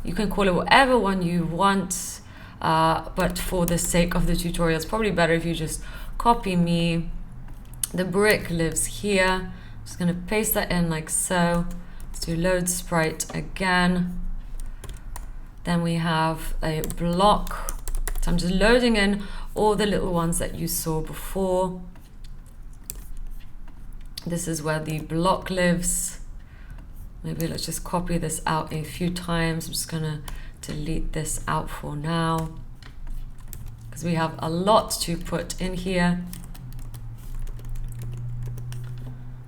You can call it whatever one you want, but for the sake of the tutorial, it's probably better if you just copy me. The brick lives here. I'm just going to paste that in like so. Let's do load sprite again. Then we have a block. So I'm just loading in all the little ones that you saw before. This is where the block lives. Maybe let's just copy this out a few times. I'm just gonna delete this out for now, because we have a lot to put in here.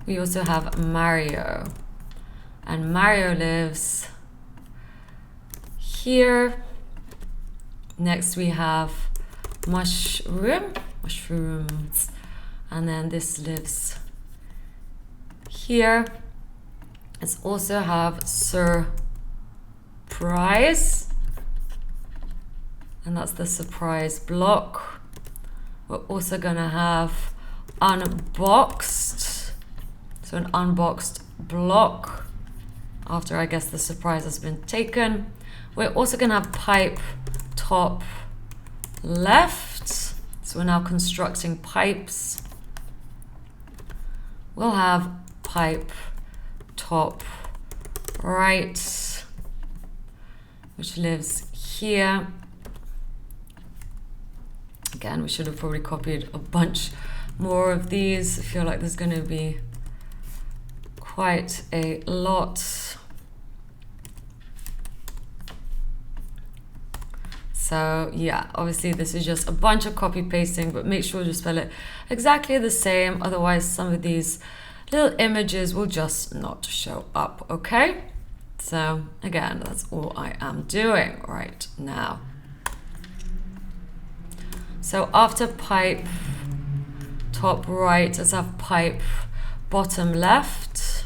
We also have Mario, and Mario lives here. Next we have mushrooms, and then this lives here. Let's also have surprise, and that's the surprise block. We're also gonna have unboxed, so an unboxed block after, I guess, the surprise has been taken. We're also gonna have pipe top left, so we're now constructing pipes. We'll have pipe top right, which lives here. Again, we should have probably copied a bunch more of these. I feel like there's going to be quite a lot. So yeah, obviously this is just a bunch of copy pasting, but make sure to spell it exactly the same. Otherwise, some of these little images will just not show up, okay? So again, that's all I am doing right now. So after pipe top right, let's have pipe bottom left.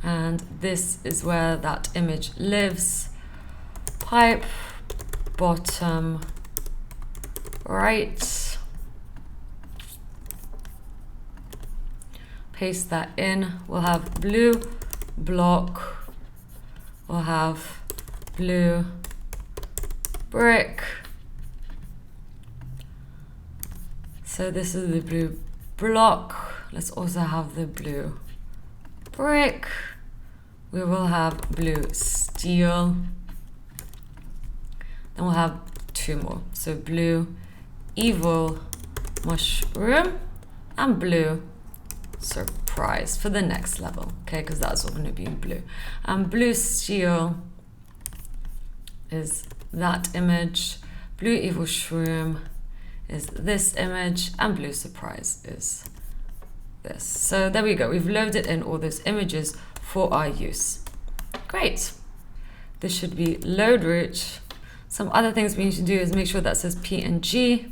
And this is where that image lives. Pipe bottom right. Paste that in. We'll have blue block. We'll have blue brick. So this is the blue block. Let's also have the blue brick. We will have blue steel. Then we'll have two more. So blue evil mushroom and blue surprise for the next level, okay, because that's all going to be in blue. And blue steel is that image, blue evil shroom is this image, and blue surprise is this. So there we go, we've loaded in all those images for our use. Great, this should be load rich. Some other things we need to do is make sure that says PNG,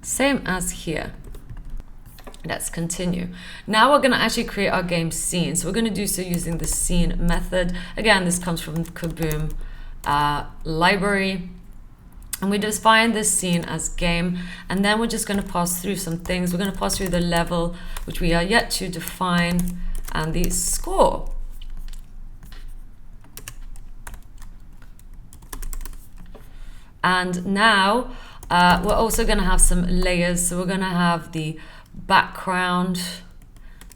same as here. Let's continue. Now we're going to actually create our game scene. So we're going to do so using the scene method. Again, this comes from the Kaboom library. And we define this scene as game. And then we're just going to pass through some things. We're going to pass through the level, which we are yet to define, and the score. And now we're also going to have some layers. So we're going to have the background,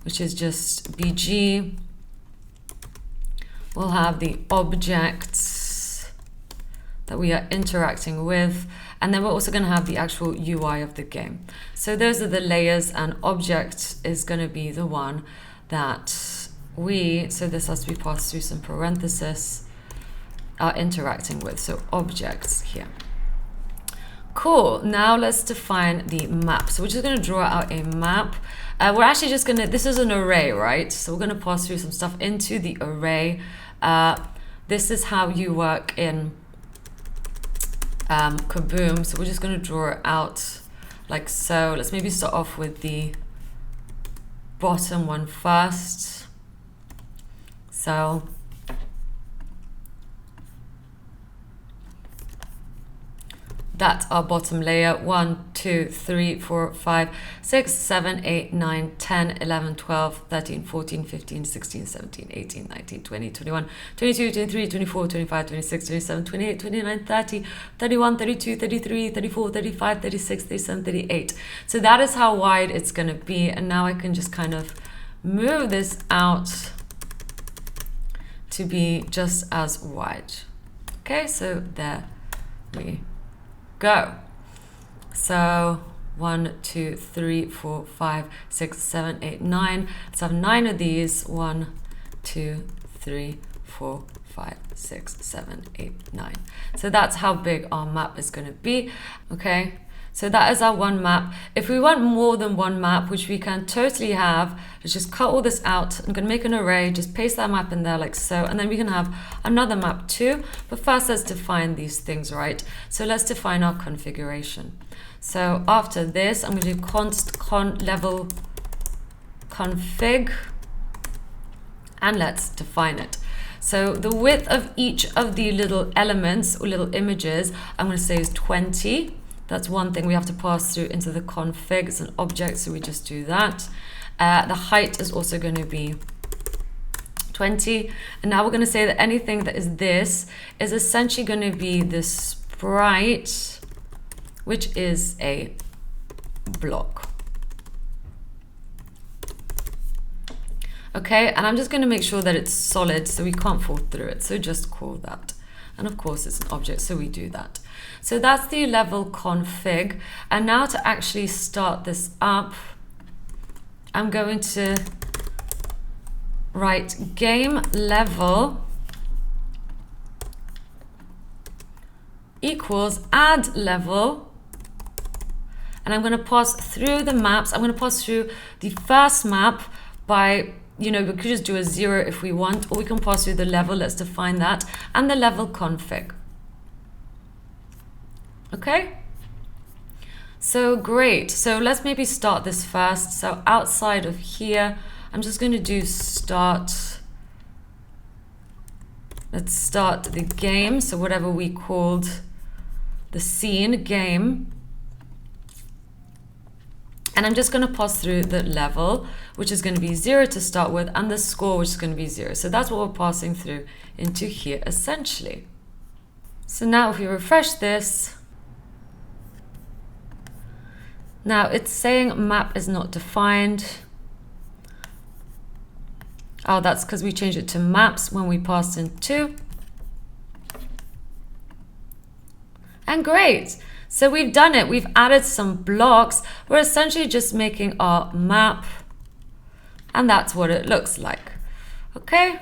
which is just BG. We'll have the objects that we are interacting with, and then we're also going to have the actual UI of the game. So those are the layers, and object is going to be the one that so this has to be passed through some parentheses, are interacting with. So objects here. Cool, now let's define the map. So we're just going to draw out a map. We're actually just going to, this is an array, right? So we're going to pass through some stuff into the array. This is how you work in Kaboom. So we're just going to draw it out like so. Let's maybe start off with the bottom one first. So That's our bottom layer. 1, 2, 3, 4, 5, 6, 7, 8, 9, 10, 11, 12, 13, 14, 15, 16, 17, 18, 19, 20, 21, 22, 23, 24, 25, 26, 27, 28, 29, 30, 31, 32, 33, 34, 35, 36, 37, 38. So that is how wide it's going to be. And now I can just kind of move this out to be just as wide. Okay, so there we go. So 1, 2, 3, 4, 5, 6, 7, 8, 9. Let's have 9 of these. 1, 2, 3, 4, 5, 6, 7, 8, 9. So that's how big our map is going to be. Okay. So that is our one map. If we want more than one map, which we can totally have, let's just cut all this out. I'm going to make an array, just paste that map in there like so, and then we can have another map too. But first, let's define these things, right? So let's define our configuration. So after this, I'm going to do const level config, and let's define it. So the width of each of the little elements or little images, I'm going to say is 20. That's one thing we have to pass through into the config. It's an object, so we just do that. The height is also going to be 20. And now we're going to say that anything that is this is essentially going to be the sprite, which is a block. Okay, and I'm just going to make sure that it's solid so we can't fall through it. So just call that. And of course it's an object, so we do that. So that's the level config. And now to actually start this up, I'm going to write game level equals add level. And I'm going to pass through the maps. I'm going to pass through the first map by, you know, we could just do a 0 if we want, or we can pass through the level. Let's define that, and the level config. Okay, so great. So let's maybe start this first. So outside of here, I'm just going to do start. Let's start the game. So whatever we called the scene game. And I'm just going to pass through the level, which is going to be 0 to start with, and the score, which is going to be 0. So that's what we're passing through into here, essentially. So now if we refresh this, now it's saying map is not defined. Oh, that's because we changed it to maps when we passed in 2. And great. So we've done it. We've added some blocks. We're essentially just making our map. And that's what it looks like. Okay,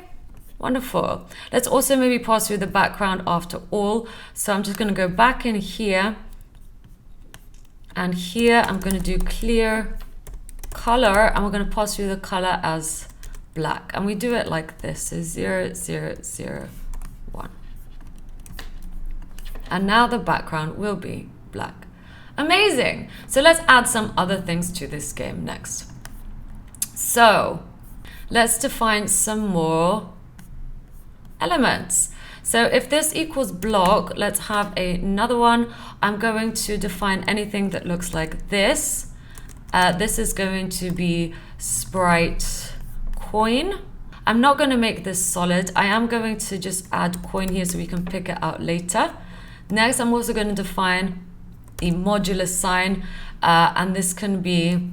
wonderful. Let's also maybe pass through the background after all. So I'm just going to go back in here. And here I'm going to do clear color. And we're going to pass through the color as black. And we do it like this. So 0, 0, 0, 1. And now the background will be black. Amazing. So let's add some other things to this game next. So let's define some more elements. So if this equals block, let's have another one. I'm going to define anything that looks like this. This is going to be sprite coin. I'm not going to make this solid. I am going to just add coin here so we can pick it out later. Next, I'm also going to define the modular sign, and this can be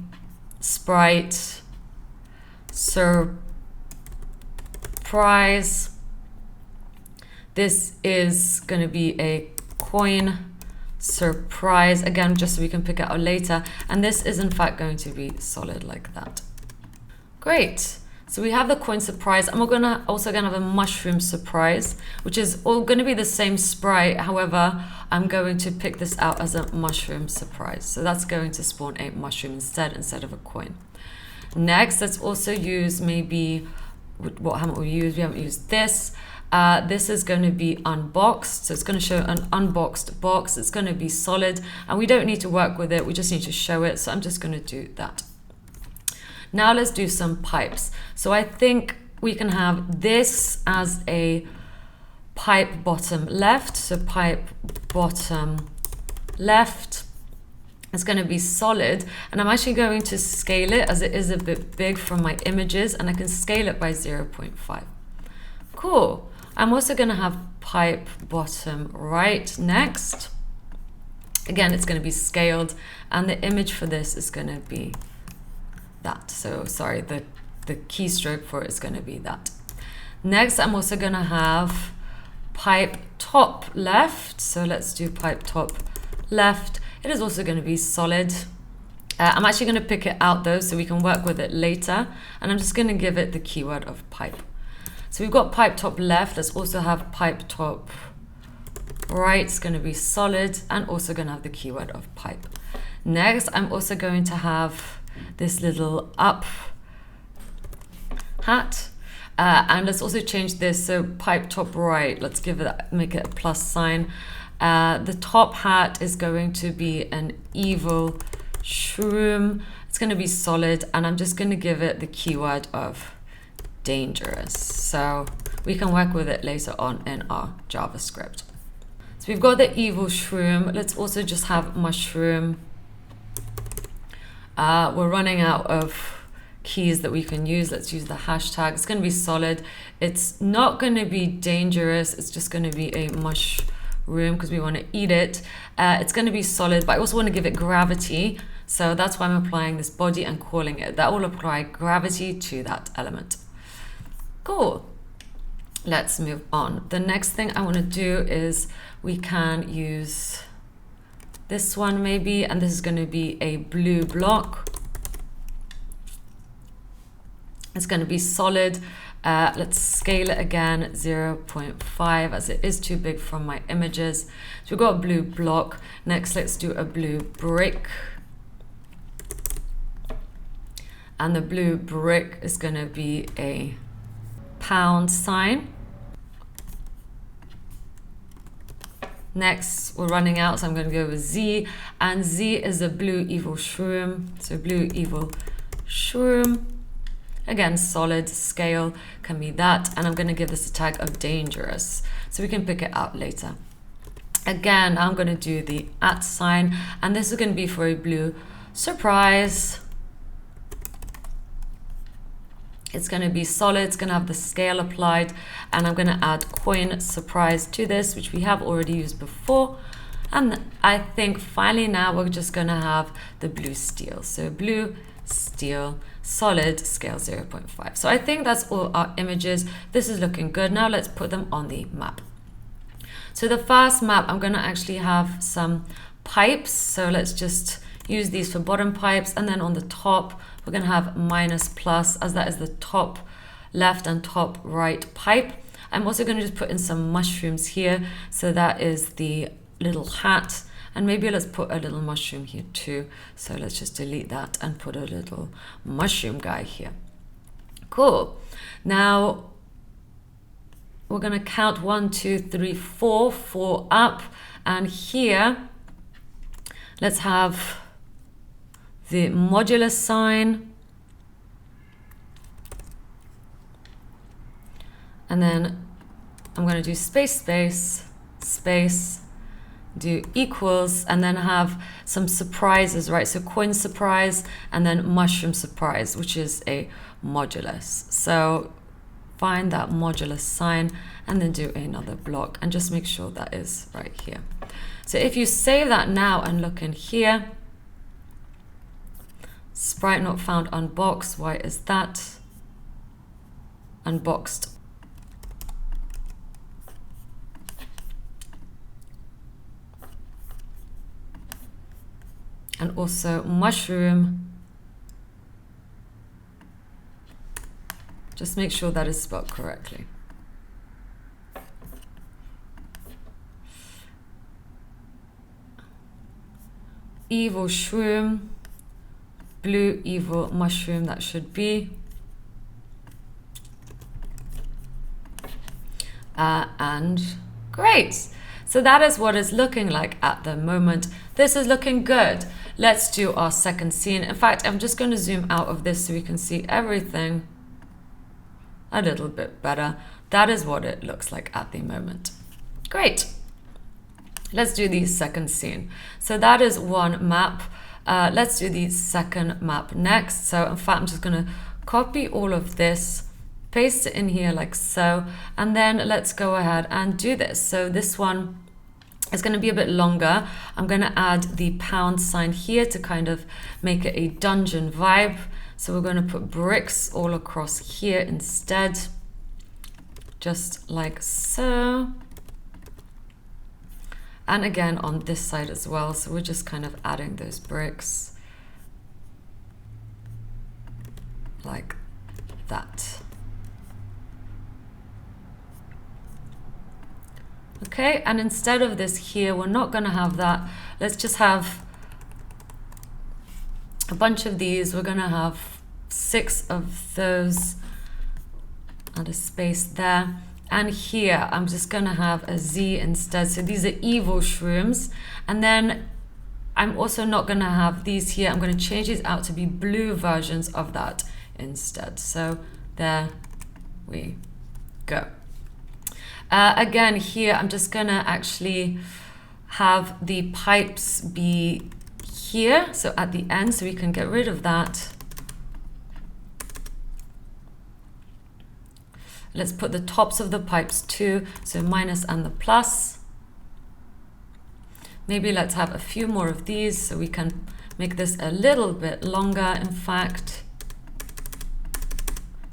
sprite surprise. This is going to be a coin surprise, again, just so we can pick it out later. And this is in fact going to be solid like that. Great. So we have the coin surprise, and we're also gonna have a mushroom surprise, which is all gonna be the same sprite. However, I'm going to pick this out as a mushroom surprise. So that's going to spawn a mushroom instead of a coin. Next, let's also use maybe, what haven't we used? We haven't used this. This is going to be unboxed. So it's going to show an unboxed box. It's going to be solid, and we don't need to work with it. We just need to show it. So I'm just going to do that. Now let's do some pipes. So I think we can have this as a pipe bottom left. So pipe bottom left. It's going to be solid, and I'm actually going to scale it as it is a bit big from my images, and I can scale it by 0.5. Cool. I'm also going to have pipe bottom right next. Again, it's going to be scaled, and the image for this is going to be that. So sorry, the keystroke for it is going to be that. Next, I'm also going to have pipe top left. So let's do pipe top left. It is also going to be solid. I'm actually going to pick it out though, so we can work with it later. And I'm just going to give it the keyword of pipe. So we've got pipe top left. Let's also have pipe top right. It's going to be solid, and also going to have the keyword of pipe. Next, I'm also going to have this little up hat. And let's also change this. So pipe top right, let's give it, make it a plus sign. The top hat is going to be an evil shroom. It's going to be solid, and I'm just going to give it the keyword of dangerous. So we can work with it later on in our JavaScript. So we've got the evil shroom. Let's also just have mushroom. We're running out of keys that we can use. Let's use the hashtag. It's going to be solid. It's not going to be dangerous. It's just going to be a mushroom because we want to eat it. It's going to be solid, but I also want to give it gravity. So that's why I'm applying this body and calling it. That will apply gravity to that element. Cool. Let's move on. The next thing I want to do is we can use this one maybe, and this is going to be a blue block. It's going to be solid. Let's scale it again, 0.5, as it is too big from my images. So we've got a blue block. Next, let's do a blue brick. And the blue brick is going to be a pound sign. Next, we're running out, so I'm going to go with Z. And Z is a blue evil shroom. So blue evil shroom. Again, solid, scale can be that. And I'm going to give this a tag of dangerous, so we can pick it out later. Again, I'm going to do the @ sign, and this is going to be for a blue surprise. It's going to be solid, it's going to have the scale applied, and I'm going to add coin surprise to this, which we have already used before. And I think finally now we're just going to have the blue steel. So blue steel, solid, scale 0.5. So I think that's all our images. This is looking good. Now let's put them on the map. So the first map, I'm going to actually have some pipes. So let's just use these for bottom pipes, and then on the top we're going to have minus plus, as that is the top left and top right pipe. I'm also going to just put in some mushrooms here, so that is the little hat, and maybe let's put a little mushroom here too. So let's just delete that and put a little mushroom guy here. Cool. Now we're going to count 1, 2, 3, 4, 4 up, and here let's have the modular sign, and then I'm going to do space, space, space, do equals, and then have some surprises, right? So coin surprise, and then mushroom surprise, which is a modulus. So find that modulus sign, and then do another block, and just make sure that is right here. So if you save that now and look in here, sprite not found unboxed, why is that? Unboxed. And also mushroom. Just make sure that is spelled correctly. Evil shroom, blue evil mushroom, that should be. And great. So that is what it's looking like at the moment. This is looking good. Let's do our second scene. In fact, I'm just going to zoom out of this so we can see everything a little bit better. That is what it looks like at the moment. Great. Let's do the second scene. So that is one map. Let's do the second map next. So in fact, I'm just going to copy all of this, paste it in here like so, and then let's go ahead and do this. So this one is going to be a bit longer. I'm going to add the £sign here to kind of make it a dungeon vibe. So we're going to put bricks all across here instead, just like so. And again on this side as well. So we're just kind of adding those bricks like that. Okay, and instead of this here, we're not going to have that. Let's just have a bunch of these. We're going to have 6 of those, and a space there. And here, I'm just going to have a Z instead. So these are evil shrooms. And then I'm also not going to have these here. I'm going to change these out to be blue versions of that instead. So there we go. Again, here, I'm just going to actually have the pipes be here. So at the end, so we can get rid of that. Let's put the tops of the pipes too, so minus and the plus. Maybe let's have a few more of these so we can make this a little bit longer, in fact.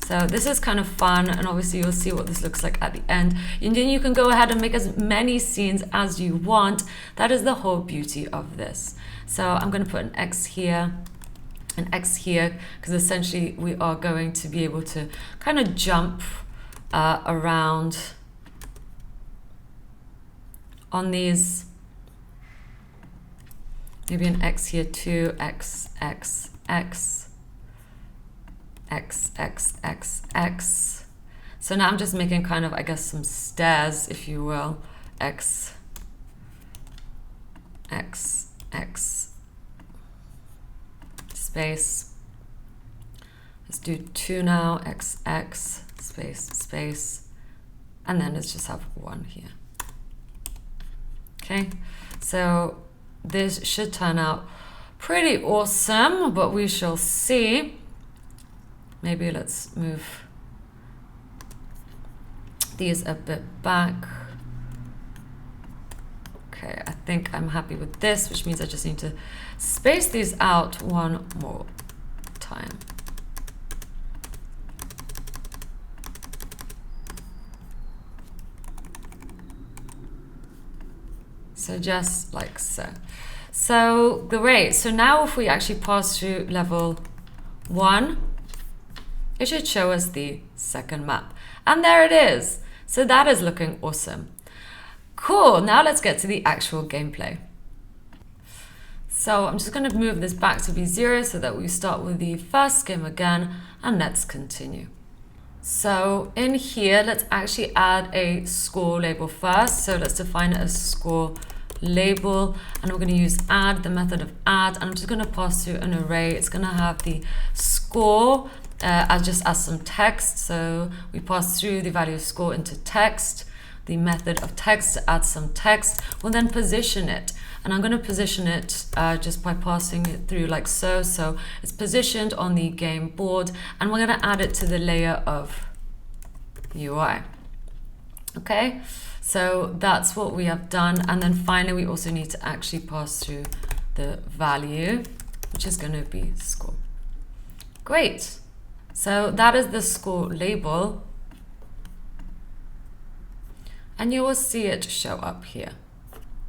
So this is kind of fun, and obviously you'll see what this looks like at the end. And then you can go ahead and make as many scenes as you want. That is the whole beauty of this. So I'm going to put an X here, because essentially we are going to be able to kind of jump around on these. Maybe an X here too, X, X, X, X, X, X, X. So now I'm just making kind of, I guess, some stairs, if you will. X, X, X, space. Let's do 2 now, X, X, space, space, and then let's just have 1 here. Okay, so this should turn out pretty awesome, but we shall see. Maybe let's move these a bit back. Okay, I think I'm happy with this, which means I just need to space these out one more time. So just like so. So great. So now if we actually pass through level 1, it should show us the second map. And there it is. So that is looking awesome. Cool. Now let's get to the actual gameplay. So I'm just going to move this back to be 0 so that we start with the first game again, and let's continue. So in here, let's actually add a score label first. So let's define a score label, and we're going to use add, the method of add, and I'm just going to pass through an array. It's going to have the score as some text. So we pass through the value of score into text, the method of text to add some text. We'll then position it, and I'm going to position it just by passing it through like so. So it's positioned on the game board, and we're going to add it to the layer of UI. Okay, so that's what we have done. And then finally, we also need to actually pass through the value, which is going to be score. Great. So that is the score label. And you will see it show up here.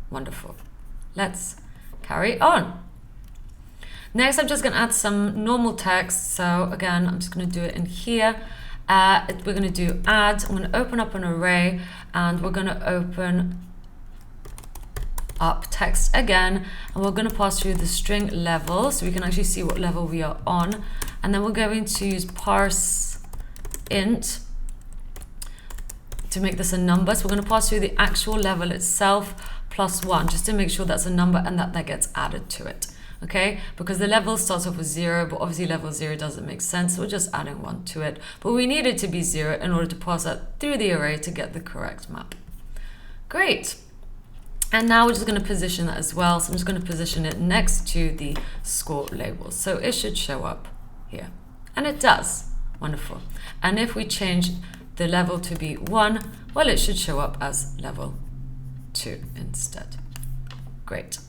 Wonderful. Let's carry on. Next, I'm just going to add some normal text. So again, I'm just going to do it in here. We're going to do add. I'm going to open up an array, and we're going to open up text again, and we're going to pass through the string level so we can actually see what level we are on. And then we're going to use parse int to make this a number. So we're going to pass through the actual level itself plus 1, just to make sure that's a number and that gets added to it. Okay, because the level starts off with 0, but obviously level 0 doesn't make sense, so we're just adding 1 to it. But we need it to be 0 in order to pass that through the array to get the correct map. Great. And now we're just going to position that as well. So I'm just going to position it next to the score label. So it should show up here. And it does. Wonderful. And if we change the level to be 1, well, it should show up as level 2 instead. Great.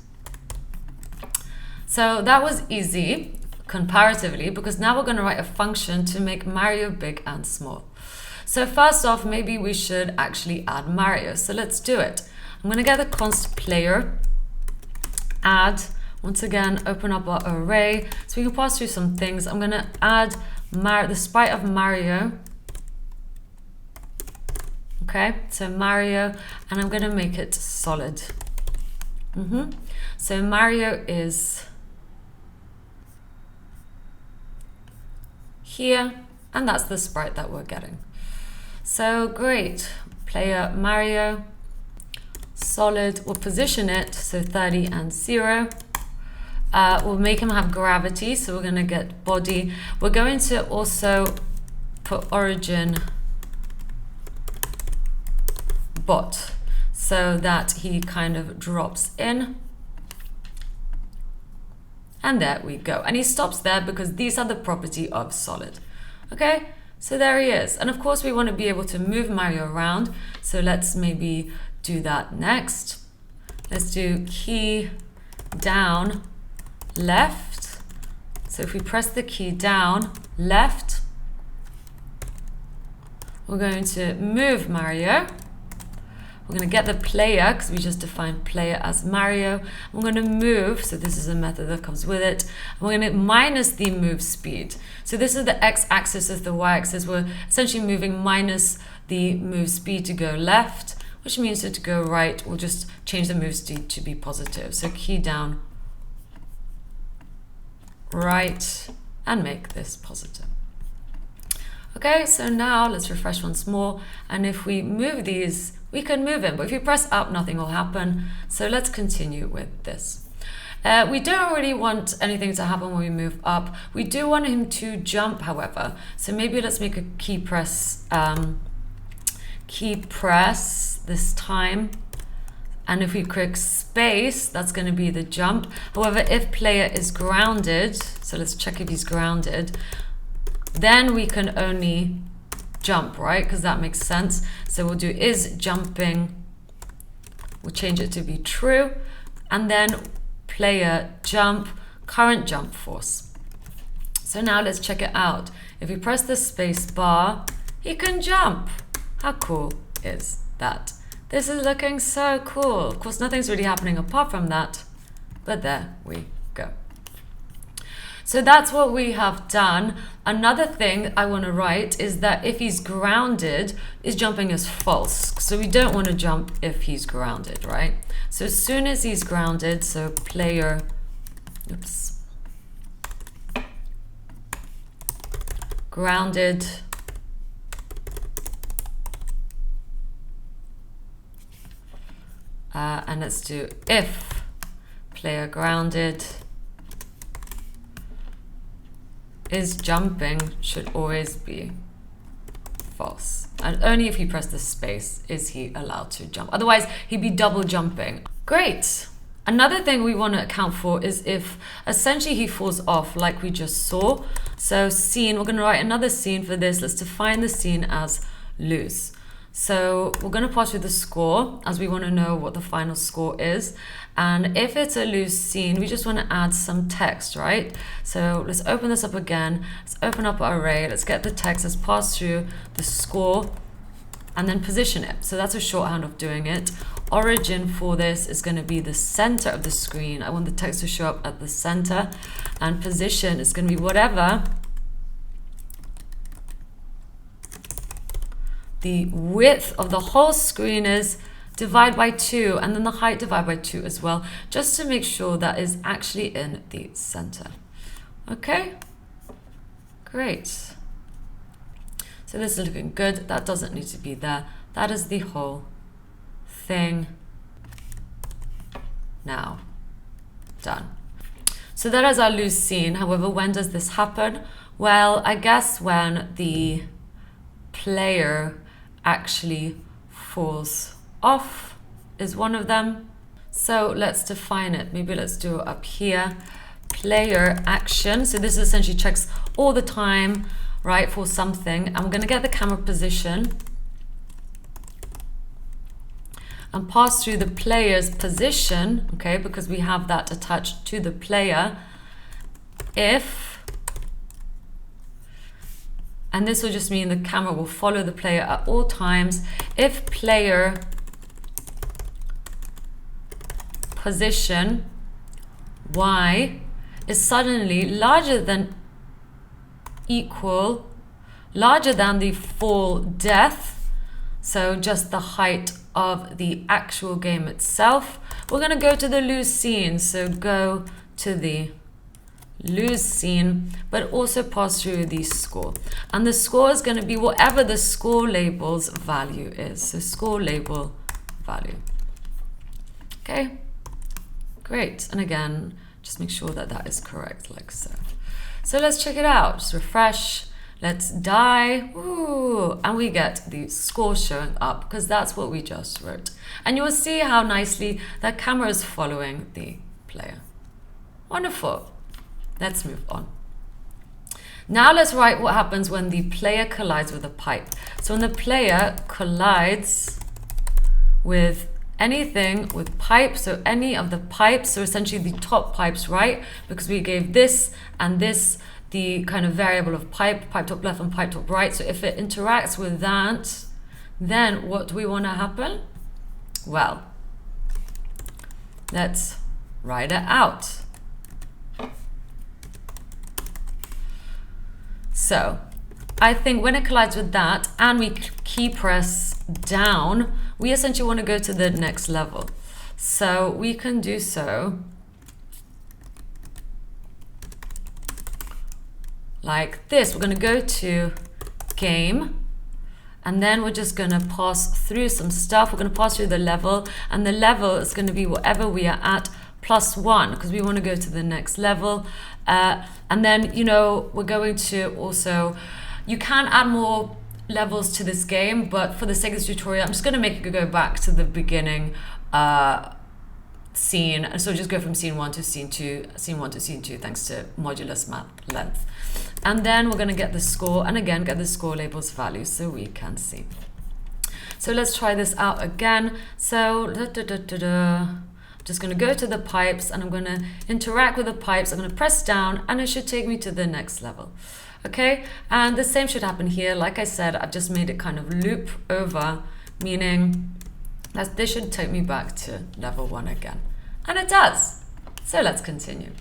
So that was easy comparatively, because now we're going to write a function to make Mario big and small. So first off, maybe we should actually add Mario. So let's do it. I'm going to get the const player, add, once again, open up our array. So we can pass through some things. I'm going to add the sprite of Mario. Okay, so Mario, and I'm going to make it solid. So Mario is here, and that's the sprite that we're getting. So great, player Mario, solid, we'll position it, so 30 and 0. We'll make him have gravity, so we're going to get body. We're going to also put origin bot, so that he kind of drops in. And there we go. And he stops there because these are the property of solid. Okay, so there he is. And of course we want to be able to move Mario around. So let's maybe do that next. Let's do key down left. So if we press the key down left, we're going to move Mario. We're going to get the player, because we just defined player as Mario. We're going to move, so this is a method that comes with it. And we're going to minus the move speed. So this is the x-axis, this is the y-axis. We're essentially moving minus the move speed to go left, which means that to go right, we'll just change the move speed to be positive. So key down right, and make this positive. Okay, so now let's refresh once more. And if we move these, we can move him, but if you press up, nothing will happen. So let's continue with this. We don't really want anything to happen when we move up. We do want him to jump, however. So maybe let's make a key press this time. And if we click space, that's going to be the jump. However, if player is grounded, so let's check if he's grounded, then we can only jump, right? Because that makes sense. So we'll do is jumping, we'll change it to be true, and then player jump, current jump force. So now let's check it out. If we press the space bar, he can jump. How cool is that? This is looking so cool. Of course, nothing's really happening apart from that, but there we go. So that's what we have done. Another thing I want to write is that if he's grounded, is jumping is false. So we don't want to jump if he's grounded, right? So as soon as he's grounded, so player, grounded, and let's do if player grounded is jumping should always be false. And only if you press the space is he allowed to jump. Otherwise, he'd be double jumping. Great. Another thing we want to account for is if essentially he falls off like we just saw. So scene, we're going to write another scene for this. Let's define the scene as lose. So we're going to pass with the score as we want to know what the final score is. And if it's a loose scene, we just want to add some text, right? So let's open this up again. Let's open up our array. Let's get the text. Let's pass through the score and then position it. So that's a shorthand of doing it. Origin for this is going to be the center of the screen. I want the text to show up at the center. And position is going to be whatever the width of the whole screen is, divide by 2, and then the height divide by 2 as well, just to make sure that is actually in the center. Okay, great. So this is looking good. That doesn't need to be there. That is the whole thing now done. So that is our loose scene. However, when does this happen? Well, I guess when the player actually falls off is one of them. So let's define it. Maybe let's do it up here. Player action. So this essentially checks all the time, right, for something. I'm going to get the camera position and pass through the player's position, okay, because we have that attached to the player. If, and this will just mean the camera will follow the player at all times. If player position y is suddenly larger than the full depth, so just the height of the actual game itself, we're going to go to the lose scene. So go to the lose scene, but also pass through the score. And the score is going to be whatever the score label's value is. So score label value. Okay, great. And again, just make sure that that is correct, like so. So let's check it out. Just refresh. Let's die. Ooh, and we get the score showing up because that's what we just wrote. And you will see how nicely that camera is following the player. Wonderful. Let's move on. Now let's write what happens when the player collides with a pipe. So when the player collides with anything with pipes, so any of the pipes, so essentially the top pipes, right? Because we gave this and this the kind of variable of pipe top left and pipe top right. So if it interacts with that, then what do we want to happen? Well, let's write it out. So I think when it collides with that and we key press down, we essentially want to go to the next level. So we can do so like this. We're going to go to game, and then we're just going to pass through some stuff. We're going to pass through the level, and the level is going to be whatever we are at +1 because we want to go to the next level. And then, you know, we're going to also, you can add more levels to this game, but for the sake of this tutorial, I'm just going to make it go back to the beginning scene. And so just go from scene 1 to scene 2, scene 1 to scene 2, thanks to modulus map length. And then we're going to get the score, and again, get the score labels value so we can see. So let's try this out again. So, just going to go to the pipes, and I'm going to interact with the pipes. I'm going to press down, and it should take me to the next level. Okay, and the same should happen here. Like I said, I've just made it kind of loop over, meaning that this should take me back to level 1 again. And it does. So let's continue.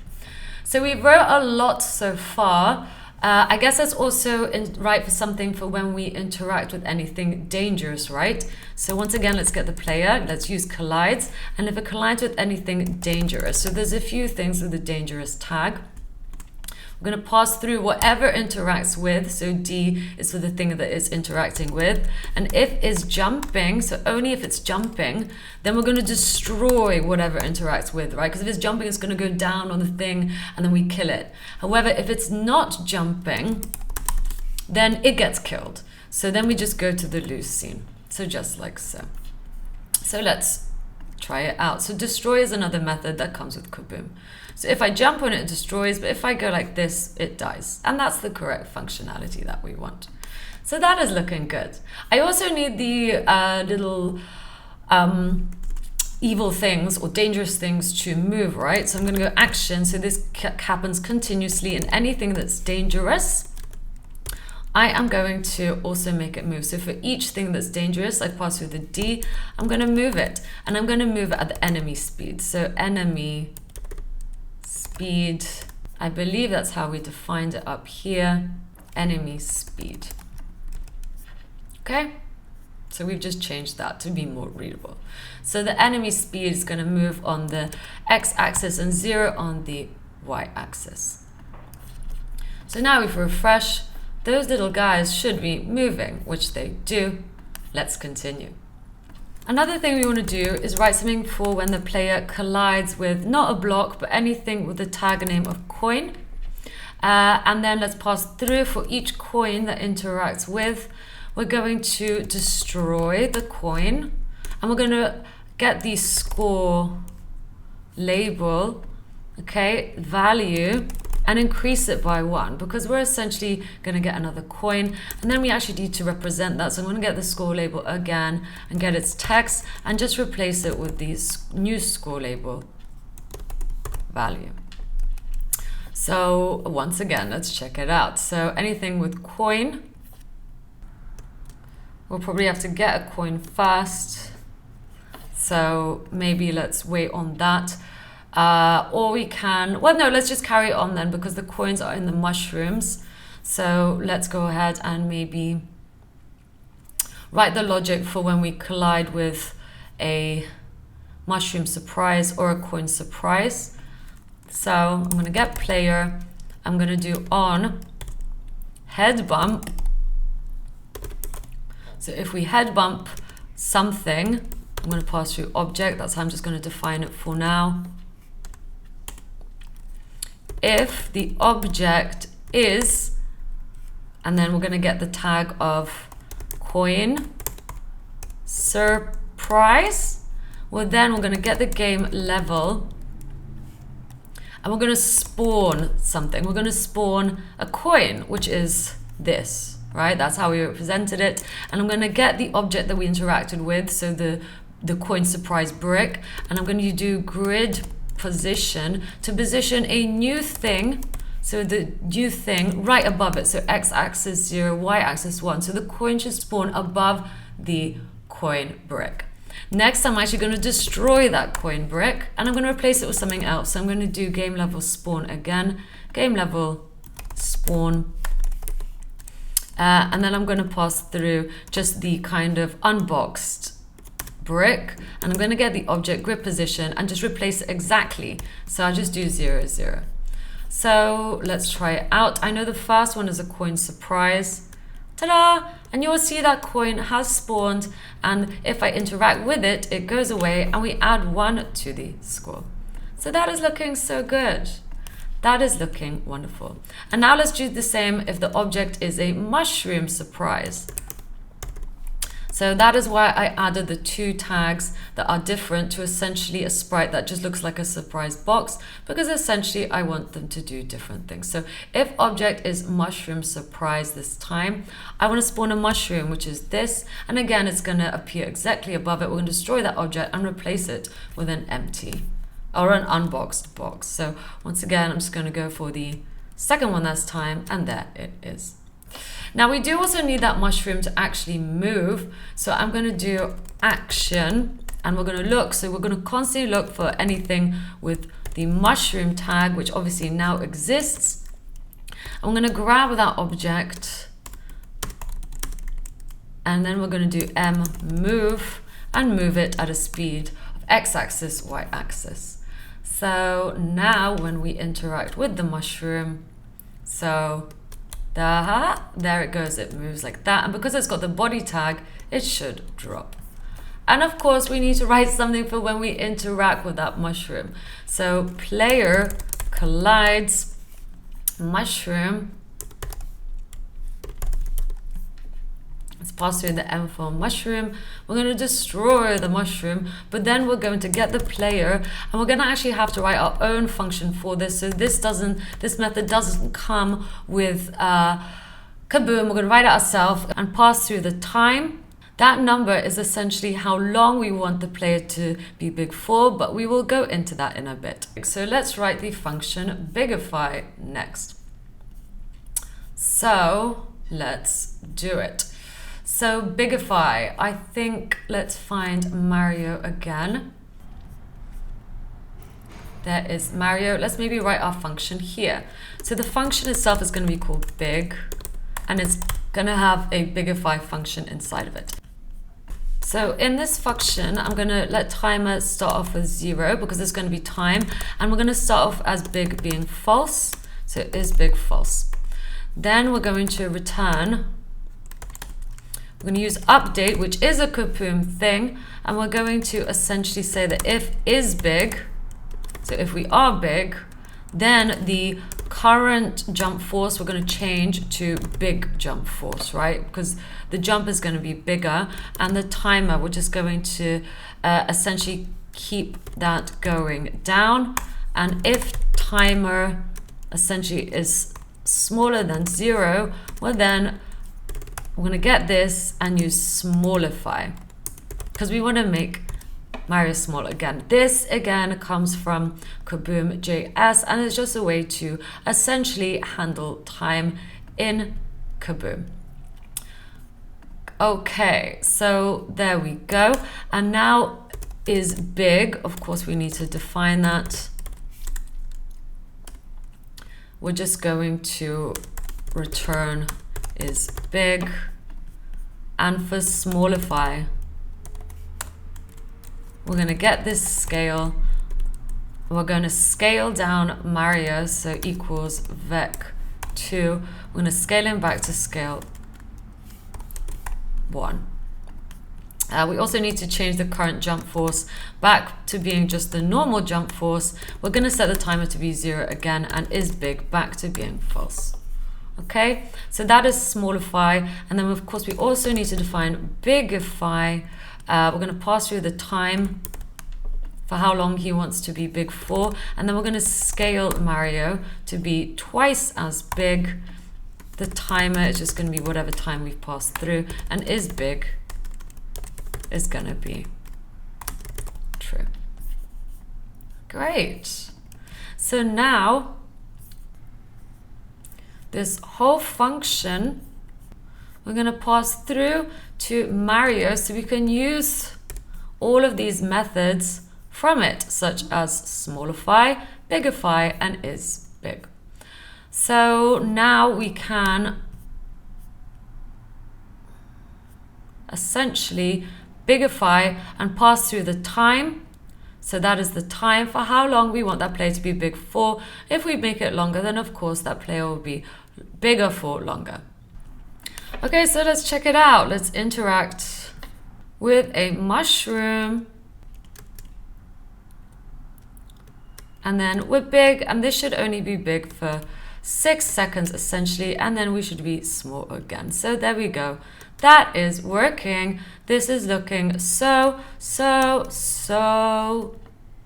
So we wrote a lot so far. I guess that's also right for something for when we interact with anything dangerous, right? So once again, let's get the player. Let's use collides. And if it collides with anything dangerous, so there's a few things with the dangerous tag. We're going to pass through whatever interacts with, so D is for the thing that it's interacting with, and if it's jumping, so only if it's jumping, then we're going to destroy whatever interacts with, right? Because if it's jumping, it's going to go down on the thing and then we kill it. However, if it's not jumping, then it gets killed. So then we just go to the lose scene. So just like so. So let's try it out. So destroy is another method that comes with Kaboom. So if I jump on it, it destroys, but if I go like this, it dies. And that's the correct functionality that we want. So that is looking good. I also need the little evil things or dangerous things to move, right? So I'm going to go action. So this happens continuously in anything that's dangerous. I am going to also make it move. So for each thing that's dangerous, I pass through the D, I'm going to move it. And I'm going to move it at the enemy speed. So enemy speed, I believe that's how we defined it up here, enemy speed. Okay, so we've just changed that to be more readable. So the enemy speed is going to move on the x-axis and 0 on the y-axis. So now if we refresh, those little guys should be moving, which they do. Let's continue. Another thing we want to do is write something for when the player collides with not a block, but anything with the tag name of coin. And then let's pass through for each coin that interacts with. We're going to destroy the coin, and we're going to get the score label, okay, value, and increase it by 1, because we're essentially going to get another coin, and then we actually need to represent that. So I'm going to get the score label again and get its text and just replace it with the new score label value. So once again, let's check it out. So anything with coin, we'll probably have to get a coin first. So maybe let's wait on that. Or we can, well, no, let's just carry on then, because the coins are in the mushrooms. So let's go ahead and maybe write the logic for when we collide with a mushroom surprise or a coin surprise. So I'm going to get player. I'm going to do on head bump. So if we head bump something, I'm going to pass through object. That's how I'm just going to define it for now. If the object is, and then we're going to get the tag of coin surprise, well, then we're going to get the game level and we're going to spawn something. We're going to spawn a coin, which is this, right? That's how we represented it. And I'm going to get the object that we interacted with, so the coin surprise brick, and I'm going to do grid position to position a new thing, so the new thing right above it. So x-axis 0, y-axis 1. So the coin should spawn above the coin brick. Next, I'm actually going to destroy that coin brick and I'm going to replace it with something else. So I'm going to do game level spawn again, game level spawn, and then I'm going to pass through just the kind of unboxed brick, and I'm going to get the object grid position and just replace it exactly. So I'll just do 0, 0. So let's try it out. I know the first one is a coin surprise. Ta-da! And you'll see that coin has spawned, and if I interact with it, it goes away and we add 1 to the score. So that is looking so good. That is looking wonderful. And now let's do the same if the object is a mushroom surprise. So that is why I added the 2 tags that are different to essentially a sprite that just looks like a surprise box, because essentially I want them to do different things. So if object is mushroom surprise this time, I want to spawn a mushroom, which is this. And again, it's going to appear exactly above it. We're going to destroy that object and replace it with an empty or an unboxed box. So once again, I'm just going to go for the second one this time, and there it is. Now we do also need that mushroom to actually move. So I'm going to do action and we're going to look. So we're going to constantly look for anything with the mushroom tag, which obviously now exists. I'm going to grab that object and then we're going to do move and move it at a speed of x-axis, y-axis. So now when we interact with the mushroom, so there it goes, it moves like that, and because it's got the body tag, it should drop. And of course we need to write something for when we interact with that mushroom. So player collides mushroom, let's pass through the M for mushroom. We're going to destroy the mushroom, but then we're going to get the player and we're going to actually have to write our own function for this. So this method doesn't come with kaboom. We're going to write it ourselves and pass through the time. That number is essentially how long we want the player to be big for, but we will go into that in a bit. So let's write the function bigify next. So let's do it. So bigify, I think let's find Mario again. There is Mario. Let's maybe write our function here. So the function itself is going to be called big, and it's going to have a bigify function inside of it. So in this function, I'm going to let timer start off with 0 because there's going to be time, and we're going to start off as big being false. So is big false. Then we're going to return. We're going to use update, which is a kaboom thing, and we're going to essentially say that if is big, so if we are big, then the current jump force we're going to change to big jump force, right? Because the jump is going to be bigger, and the timer we're just going to essentially keep that going down. And if timer essentially is smaller than 0, well then we're going to get this and use smallify, because we want to make Mario small again. This again comes from Kaboom.js, and it's just a way to essentially handle time in Kaboom. Okay, so there we go. And now is big. Of course, we need to define that. We're just going to return is big. And for smallify, we're going to get this scale. We're going to scale down Mario, so equals vec2. We're going to scale him back to scale 1. We also need to change the current jump force back to being just the normal jump force. We're going to set the timer to be 0 again, and is big back to being false. Okay, so that is smallify. And then of course we also need to define bigify. We're going to pass through the time for how long he wants to be big for, and then we're going to scale Mario to be twice as big. The timer is just going to be whatever time we've passed through, and is big is going to be true. Great. So now this whole function we're going to pass through to Mario, so we can use all of these methods from it, such as smallify, bigify, and is big. So now we can essentially bigify and pass through the time. So that is the time for how long we want that player to be big for. If we make it longer, then of course that player will be bigger for longer. Okay, so let's check it out. Let's interact with a mushroom. And then we're big, and this should only be big for 6 seconds essentially, and then we should be small again. So there we go. That is working. This is looking so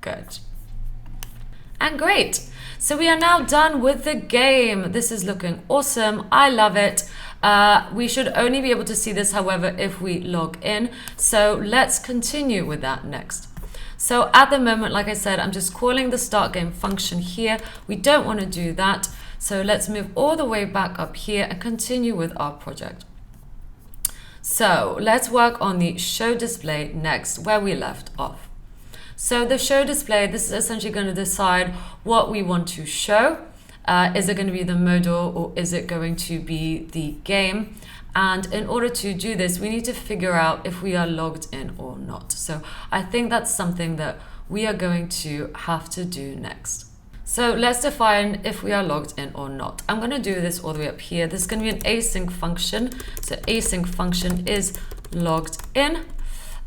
good. And great. So we are now done with the game. This is looking awesome. I love it. We should only be able to see this, however, if we log in. So let's continue with that next. So at the moment, like I said, I'm just calling the start game function here. We don't want to do that. So let's move all the way back up here and continue with our project. So let's work on the show display next, where we left off. So the show display, this is essentially going to decide what we want to show. Is it going to be the modal, or is it going to be the game? And in order to do this, we need to figure out if we are logged in or not. So I think that's something that we are going to have to do next. So let's define if we are logged in or not. I'm going to do this all the way up here. This is going to be an async function. So async function is logged in.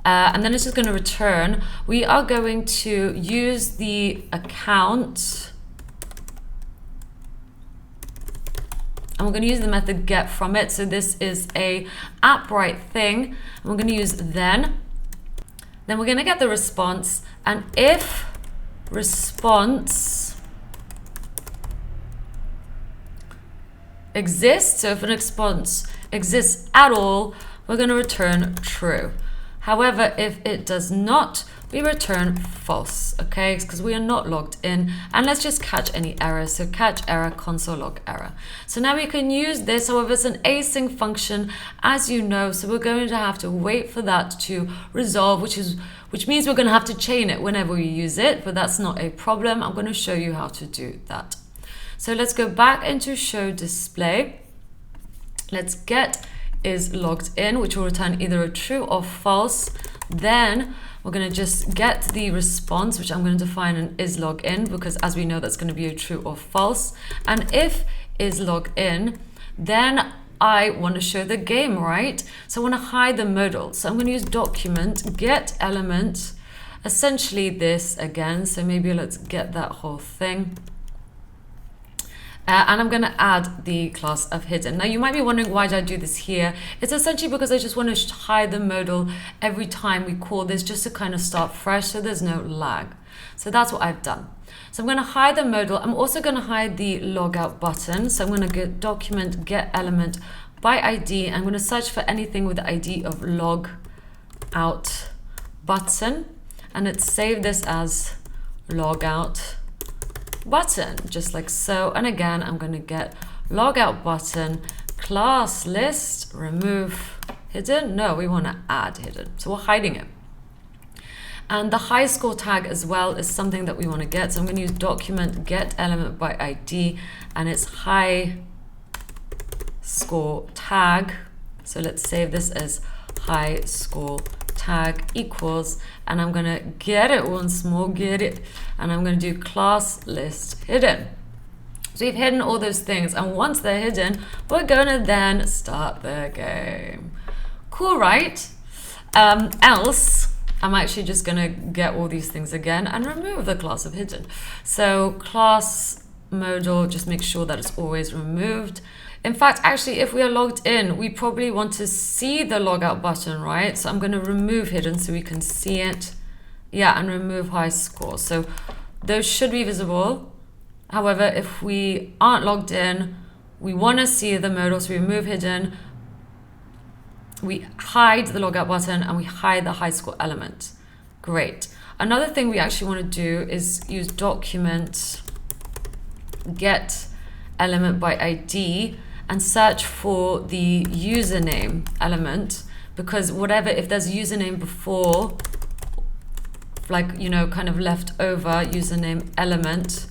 And then it's just going to return. We are going to use the account. And we're going to use the method get from it. So this is a app-write thing. And we're going to use then. Then we're going to get the response. And if response exists, so if an response exists at all, we're going to return true. However, if it does not, we return false, okay? Because we are not logged in. And let's just catch any errors. So catch error, console log error. So now we can use this. However, it's an async function, as you know. So we're going to have to wait for that to resolve, which means we're going to have to chain it whenever we use it. But that's not a problem. I'm going to show you how to do that. So let's go back into show display. Let's get is logged in, which will return either a true or false. Then we're going to just get the response, which I'm going to define an is log in, because as we know, that's going to be a true or false. And if is logged in, then I want to show the game, right? So I want to hide the modal. So I'm going to use document get element, essentially this again. So maybe let's get that whole thing. And I'm going to add the class of hidden. Now you might be wondering, why did I do this here? It's essentially because I just want to hide the modal every time we call this, just to kind of start fresh so there's no lag. So that's what I've done. So I'm going to hide the modal. I'm also going to hide the logout button. So I'm going to get document get element by ID. I'm going to search for anything with the ID of logout button, and let's save this as logout button, just like so. And again, I'm going to get logout button class list remove hidden. No, we want to add hidden, so we're hiding it. And the high score tag as well is something that we want to get. So I'm going to use document get element by ID, and it's high score tag. So let's save this as high score tag equals, and I'm going to get it once more, get it, and I'm going to do class list hidden. So we've hidden all those things, and once they're hidden, we're going to then start the game. Cool, right? Else, I'm actually just going to get all these things again and remove the class of hidden. So class modal, just make sure that it's always removed. In fact, actually, if we are logged in, we probably want to see the logout button, right? So I'm going to remove hidden so we can see it. Yeah, and remove high score. So those should be visible. However, if we aren't logged in, we want to see the modal, so we remove hidden. We hide the logout button and we hide the high score element. Great. Another thing we actually want to do is use document get element by ID and search for the username element, because whatever, if there's username before, like, you know, kind of left over username element,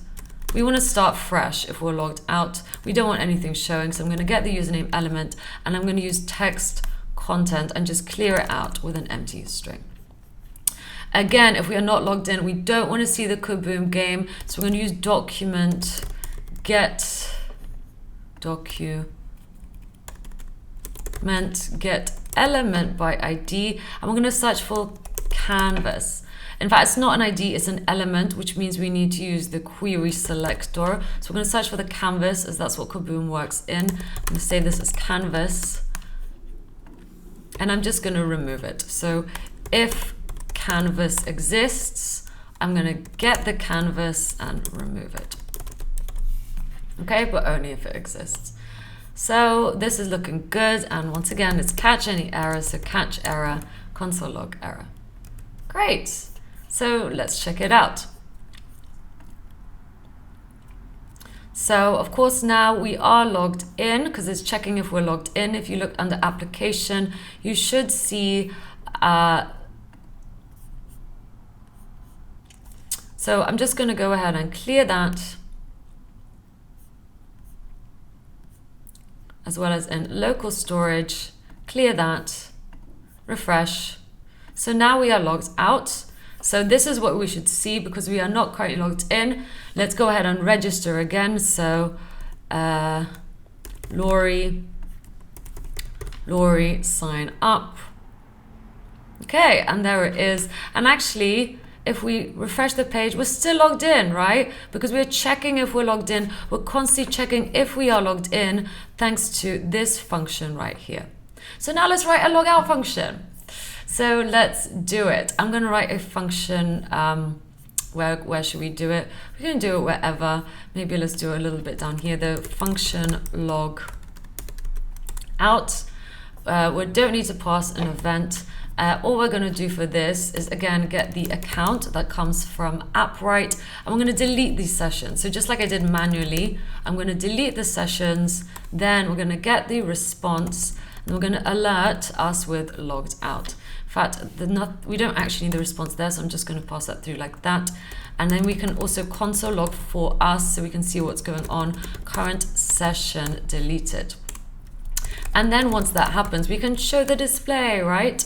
we want to start fresh if we're logged out. We don't want anything showing, so I'm going to get the username element and I'm going to use text content and just clear it out with an empty string. Again, if we are not logged in, we don't want to see the Kaboom game, so we're going to use document get document get element by ID, and we're going to search for canvas. In fact, it's not an ID, it's an element, which means we need to use the query selector. So we're going to search for the canvas, as that's what Kaboom works in. I'm going to save this as canvas, and I'm just going to remove it. So if canvas exists, I'm going to get the canvas and remove it. Okay, but only if it exists. So this is looking good, and once again, it's catch any error, so catch error, console log error. Great. So let's check it out. So of course now we are logged in, because it's checking if we're logged in. If you look under application, you should see so I'm just going to go ahead and clear that, as well as in local storage, clear that, refresh. So now we are logged out. So this is what we should see because we are not currently logged in. Let's go ahead and register again. So Laurie, sign up. Okay, and there it is. And actually, if we refresh the page, we're still logged in, right? Because we're checking if we're logged in. We're constantly checking if we are logged in thanks to this function right here. So now let's write a logout function. So let's do it. I'm going to write a function. Where should we do it? We're going to do it wherever. Maybe let's do it a little bit down here. The function log out. We don't need to pass an event. All we're going to do for this is, again, get the account that comes from AppWrite, and we're going to delete these sessions. So just like I did manually, I'm going to delete the sessions, then we're going to get the response, and we're going to alert us with logged out. In fact, we don't actually need the response there, so I'm just going to pass that through like that. And then we can also console log for us so we can see what's going on. Current session deleted. And then once that happens, we can show the display, right?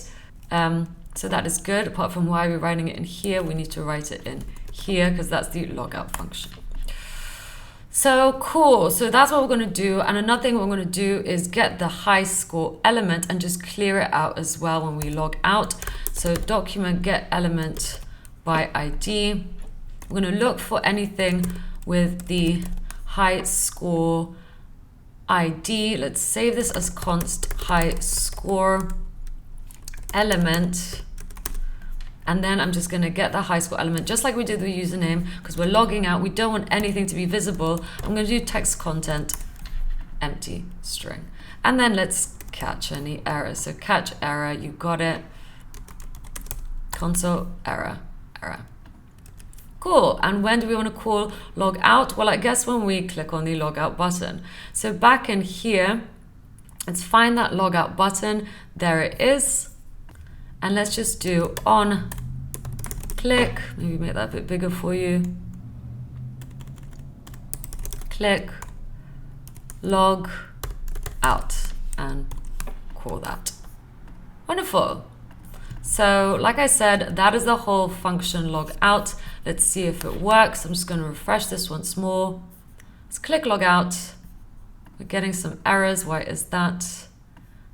So that is good. Apart from why we're writing it in here, we need to write it in here because that's the logout function. So cool. So that's what we're going to do. And another thing we're going to do is get the high score element and just clear it out as well when we log out. So document get element by ID. We're going to look for anything with the high score ID. Let's save this as const high score element. And then I'm just going to get the high score element, just like we did with username, because we're logging out. We don't want anything to be visible. I'm going to do text content empty string. And then let's catch any errors. So catch error, you got it. Console error, error. Cool. And when do we want to call log out? Well, I guess when we click on the log out button. So back in here, let's find that log out button. There it is. And let's just do on click, maybe make that a bit bigger for you. Click, log out, and call that. Wonderful. So like I said, that is the whole function log out. Let's see if it works. I'm just going to refresh this once more. Let's click log out. We're getting some errors. Why is that?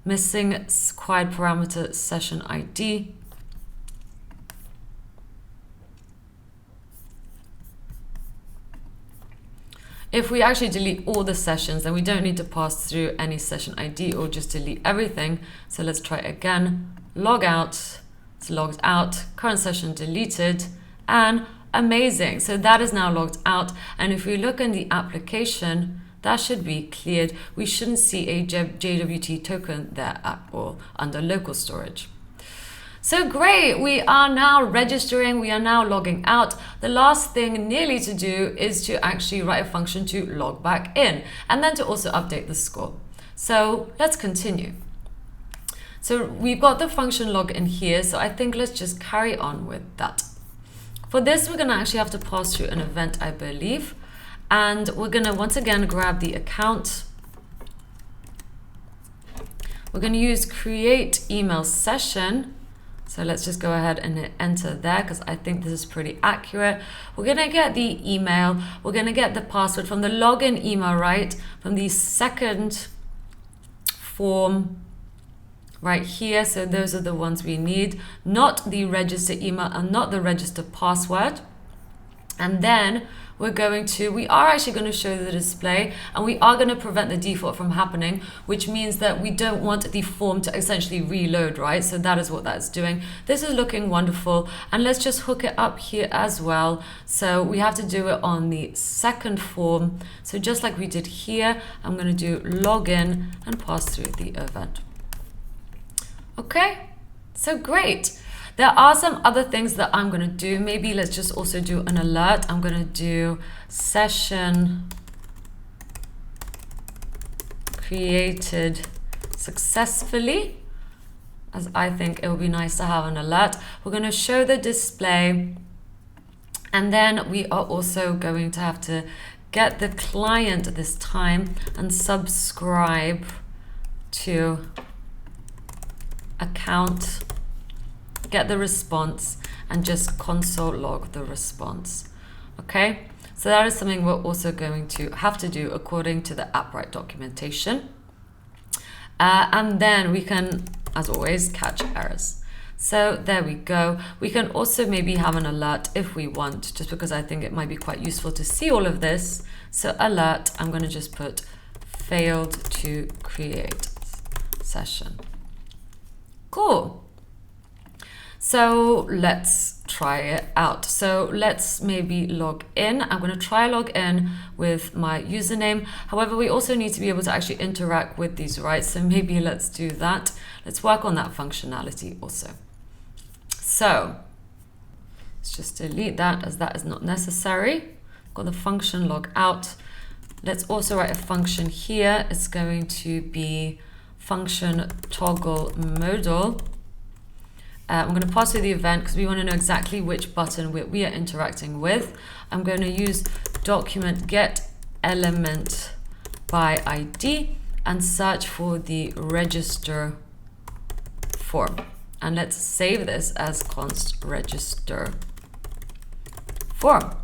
Missing required parameter session ID. If we actually delete all the sessions, then we don't need to pass through any session ID or just delete everything. So let's try again. Log out. It's logged out. Current session deleted. And amazing. So that is now logged out. And if we look in the application, that should be cleared. We shouldn't see a JWT token there at all under local storage. So great, we are now registering, we are now logging out. The last thing nearly to do is to actually write a function to log back in and then to also update the score. So let's continue. So we've got the function log in here, so I think let's just carry on with that. For this, we're gonna actually have to pass through an event, I believe. And we're gonna once again grab the account. We're gonna use create email session. So let's just go ahead and hit enter there because I think this is pretty accurate. We're gonna get the email. We're gonna get the password from the login email, right? From the second form right here. So those are the ones we need, not the register email and not the register password. And then we are actually going to show the display and we are going to prevent the default from happening, which means that we don't want the form to essentially reload, right? So that is what that's doing. This is looking wonderful. And let's just hook it up here as well. So we have to do it on the second form. So just like we did here, I'm going to do login and pass through the event. Okay, so great. There are some other things that I'm going to do. Maybe let's just also do an alert. I'm going to do session created successfully, as I think it would be nice to have an alert. We're going to show the display, and then we are also going to have to get the client this time and subscribe to account, get the response, and just console log the response. Okay, so that is something we're also going to have to do according to the AppWrite documentation. And then we can, as always, catch errors. So there we go. We can also maybe have an alert if we want, just because I think it might be quite useful to see all of this. So alert, I'm going to just put failed to create session. Cool. So let's try it out. So let's maybe log in. I'm going to try log in with my username. However, we also need to be able to actually interact with these, right? So maybe let's do that. Let's work on that functionality also. So let's just delete that as that is not necessary. Got the function log out. Let's also write a function here. It's going to be function toggle modal. I'm going to pass through the event because we want to know exactly which button we are interacting with. I'm going to use document get element by ID and search for the register form. And let's save this as const register form,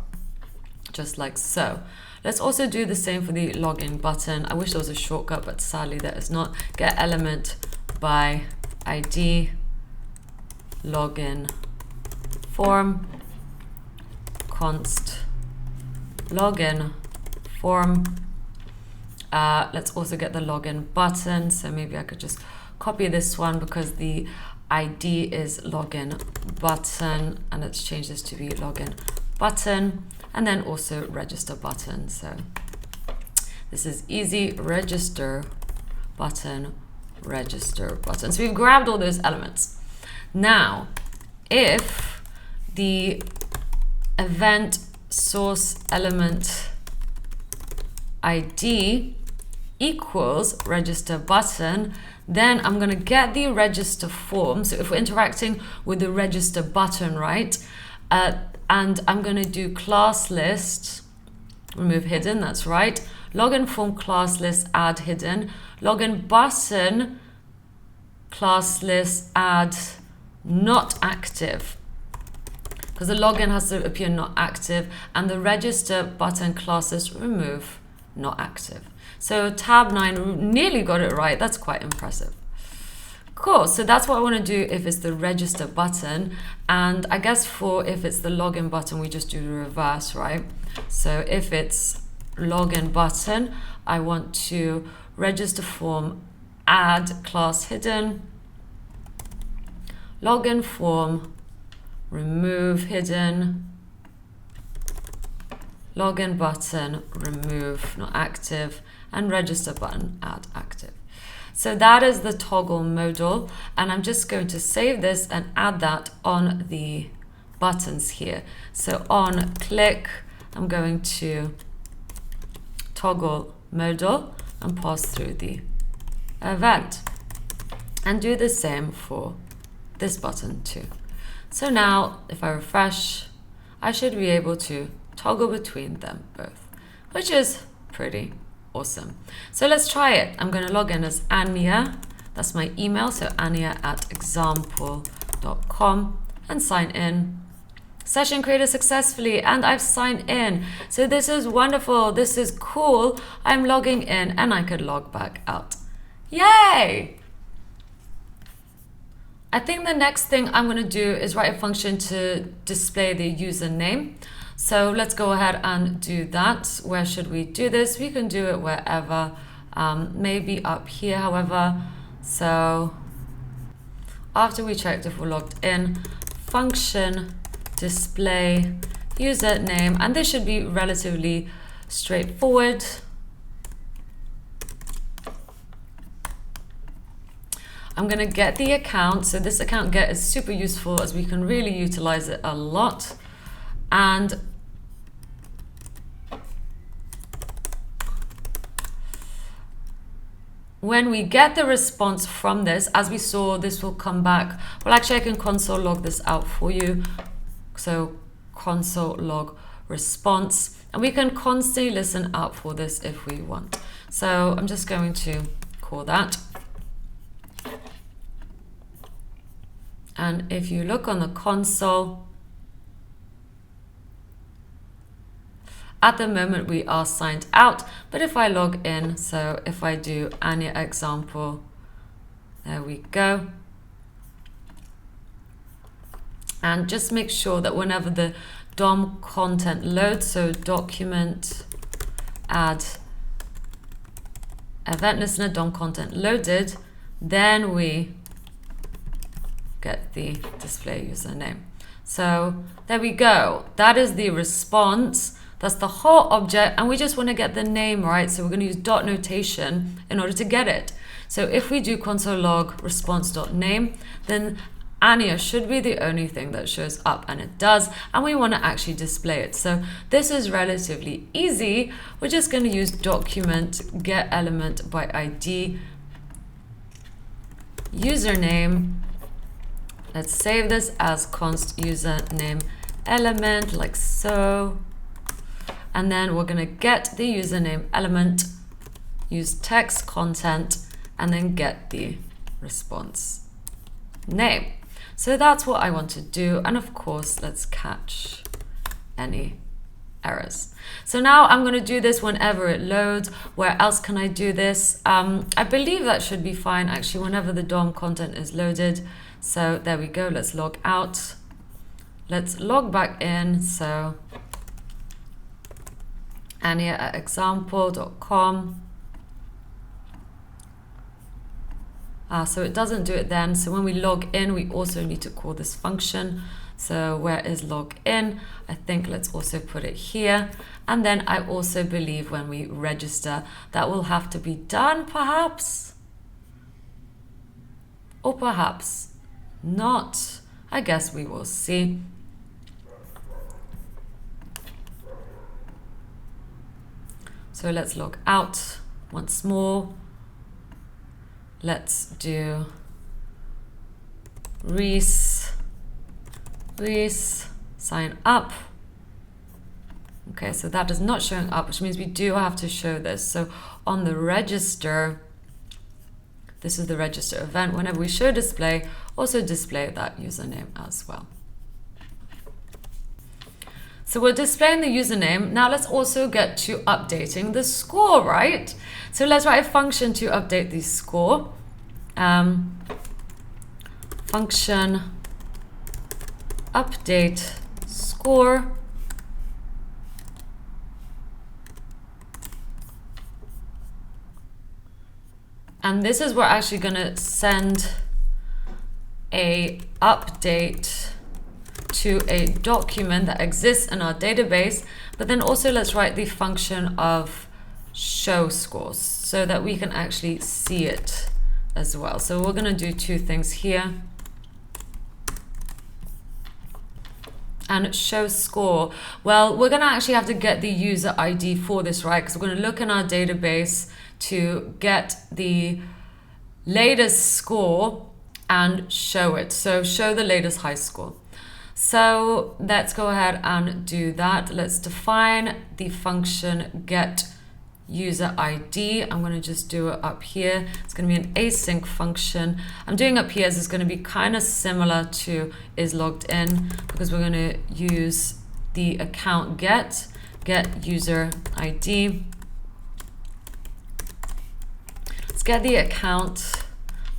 just like so. Let's also do the same for the login button. I wish there was a shortcut, but sadly there is not. Get element by ID login form, const login form. Let's also get the login button. So maybe I could just copy this one because the ID is login button, and let's change this to be login button, and then also register button. So this is easy, register button, register button. So we've grabbed all those elements. Now, if the event source element ID equals register button, then I'm going to get the register form. So if we're interacting with the register button, right? And I'm going to do class list, remove hidden, that's right. Login form class list, add hidden. Login button class list, add not active, because the login has to appear not active, and the register button class list, remove not active. So tab 9 nearly got it right. That's quite impressive. Cool. So that's what I want to do if it's the register button. And I guess for if it's the login button, we just do the reverse, right? So if it's login button, I want to register form, add class hidden, login form, remove hidden, login button, remove not active, and register button, add active. So that is the toggle modal, and I'm just going to save this and add that on the buttons here. So on click, I'm going to toggle modal and pass through the event, and do the same for this button too. So now if I refresh, I should be able to toggle between them both, which is pretty awesome. So let's try it. I'm going to log in as Anya. That's my email. So anya@example.com, and sign in. Session created successfully, and I've signed in. So this is wonderful. This is cool. I'm logging in, and I could log back out. Yay! I think the next thing I'm going to do is write a function to display the username. So let's go ahead and do that. Where should we do this? We can do it wherever, maybe up here, however. So after we checked if we're logged in, function display username, and this should be relatively straightforward. I'm going to get the account. So this account get is super useful as we can really utilize it a lot. And when we get the response from this, as we saw, this will come back. Well, actually, I can console log this out for you. So console log response, and we can constantly listen out for this if we want. So I'm just going to call that. And if you look on the console, at the moment we are signed out, but if I log in, so if I do Anya example, there we go. And just make sure that whenever the DOM content loads, so document add event listener DOM content loaded, then we get the display username. So there we go. That is the response. That's the whole object, and we just want to get the name right. So we're going to use dot notation in order to get it. So if we do console log response.name, then Anya should be the only thing that shows up, and it does, and we want to actually display it. So this is relatively easy. We're just going to use document get element by ID username. Let's save this as const username element, like so. And then we're going to get the username element, use text content, and then get the response name. So that's what I want to do. And of course, let's catch any errors. So now I'm going to do this whenever it loads. Where else can I do this? I believe that should be fine, actually, whenever the DOM content is loaded. So there we go. Let's log out. Let's log back in. and here at example.com. So it doesn't do it then. So when we log in, we also need to call this function. So where is log in? I think let's also put it here. And then I also believe when we register, that will have to be done perhaps, or perhaps not. I guess we will see. So let's log out once more. Let's do Reese, sign up. Okay, so that is not showing up, which means we do have to show this. So on the register, this is the register event. Whenever we show display, also display that username as well. So we're displaying the username. Now let's also get to updating the score, right? So let's write a function to update the score. Function update score. And this is we're actually going to send a update to a document that exists in our database, but then also let's write the function of show scores so that we can actually see it as well. So we're going to do two things here. And show score, well, we're going to actually have to get the user ID for this, right? Because we're going to look in our database to get the latest score and show it. So show the latest high score. So let's go ahead and do that. Let's define the function get user ID. I'm going to just do it up here. It's going to be an async function. I'm doing up here as it's going to be kind of similar to is logged in, because we're going to use the account get user ID. Let's get the account.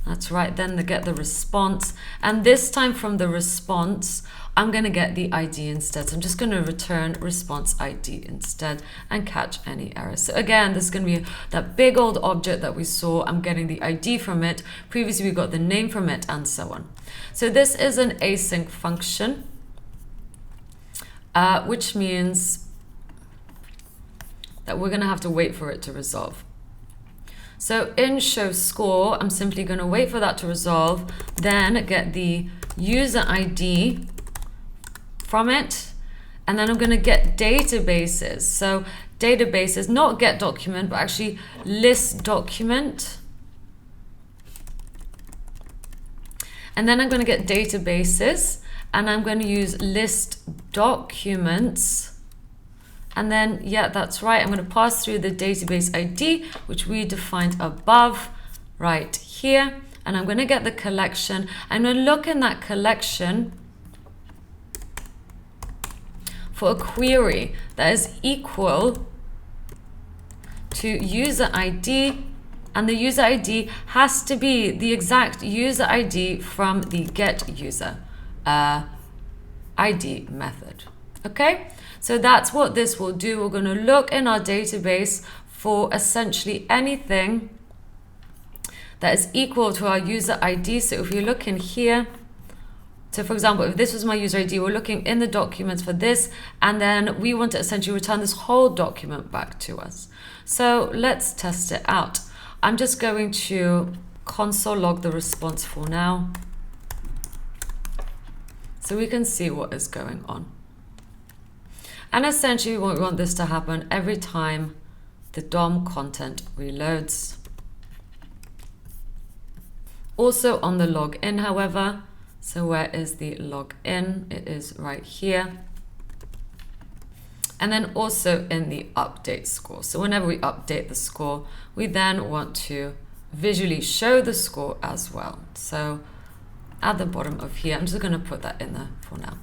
That's right, then get the response. And this time from the response, I'm going to get the ID instead. So I'm just going to return response ID instead and catch any errors. So again, this is going to be that big old object that we saw. I'm getting the ID from it. Previously, we got the name from it and so on. So this is an async function, which means that we're going to have to wait for it to resolve. So in show score, I'm simply going to wait for that to resolve, then get the user ID from it, and then I'm going to get databases. So databases, not get document, but actually list document. And then I'm going to get databases, and I'm going to use list documents. And then, yeah, that's right, I'm going to pass through the database ID, which we defined above right here. And I'm going to get the collection. I'm going to look in that collection for a query that is equal to user ID, and the user ID has to be the exact user ID from the get user ID method. Okay, so that's what this will do. We're going to look in our database for essentially anything that is equal to our user ID. So if you look in here, so for example, if this was my user ID, we're looking in the documents for this, and then we want to essentially return this whole document back to us. So let's test it out. I'm just going to console log the response for now, so we can see what is going on. And essentially we want this to happen every time the DOM content reloads. Also on the login, however, so where is the login? It is right here. And then also in the update score. So whenever we update the score, we then want to visually show the score as well. So at the bottom of here, I'm just going to put that in there for now.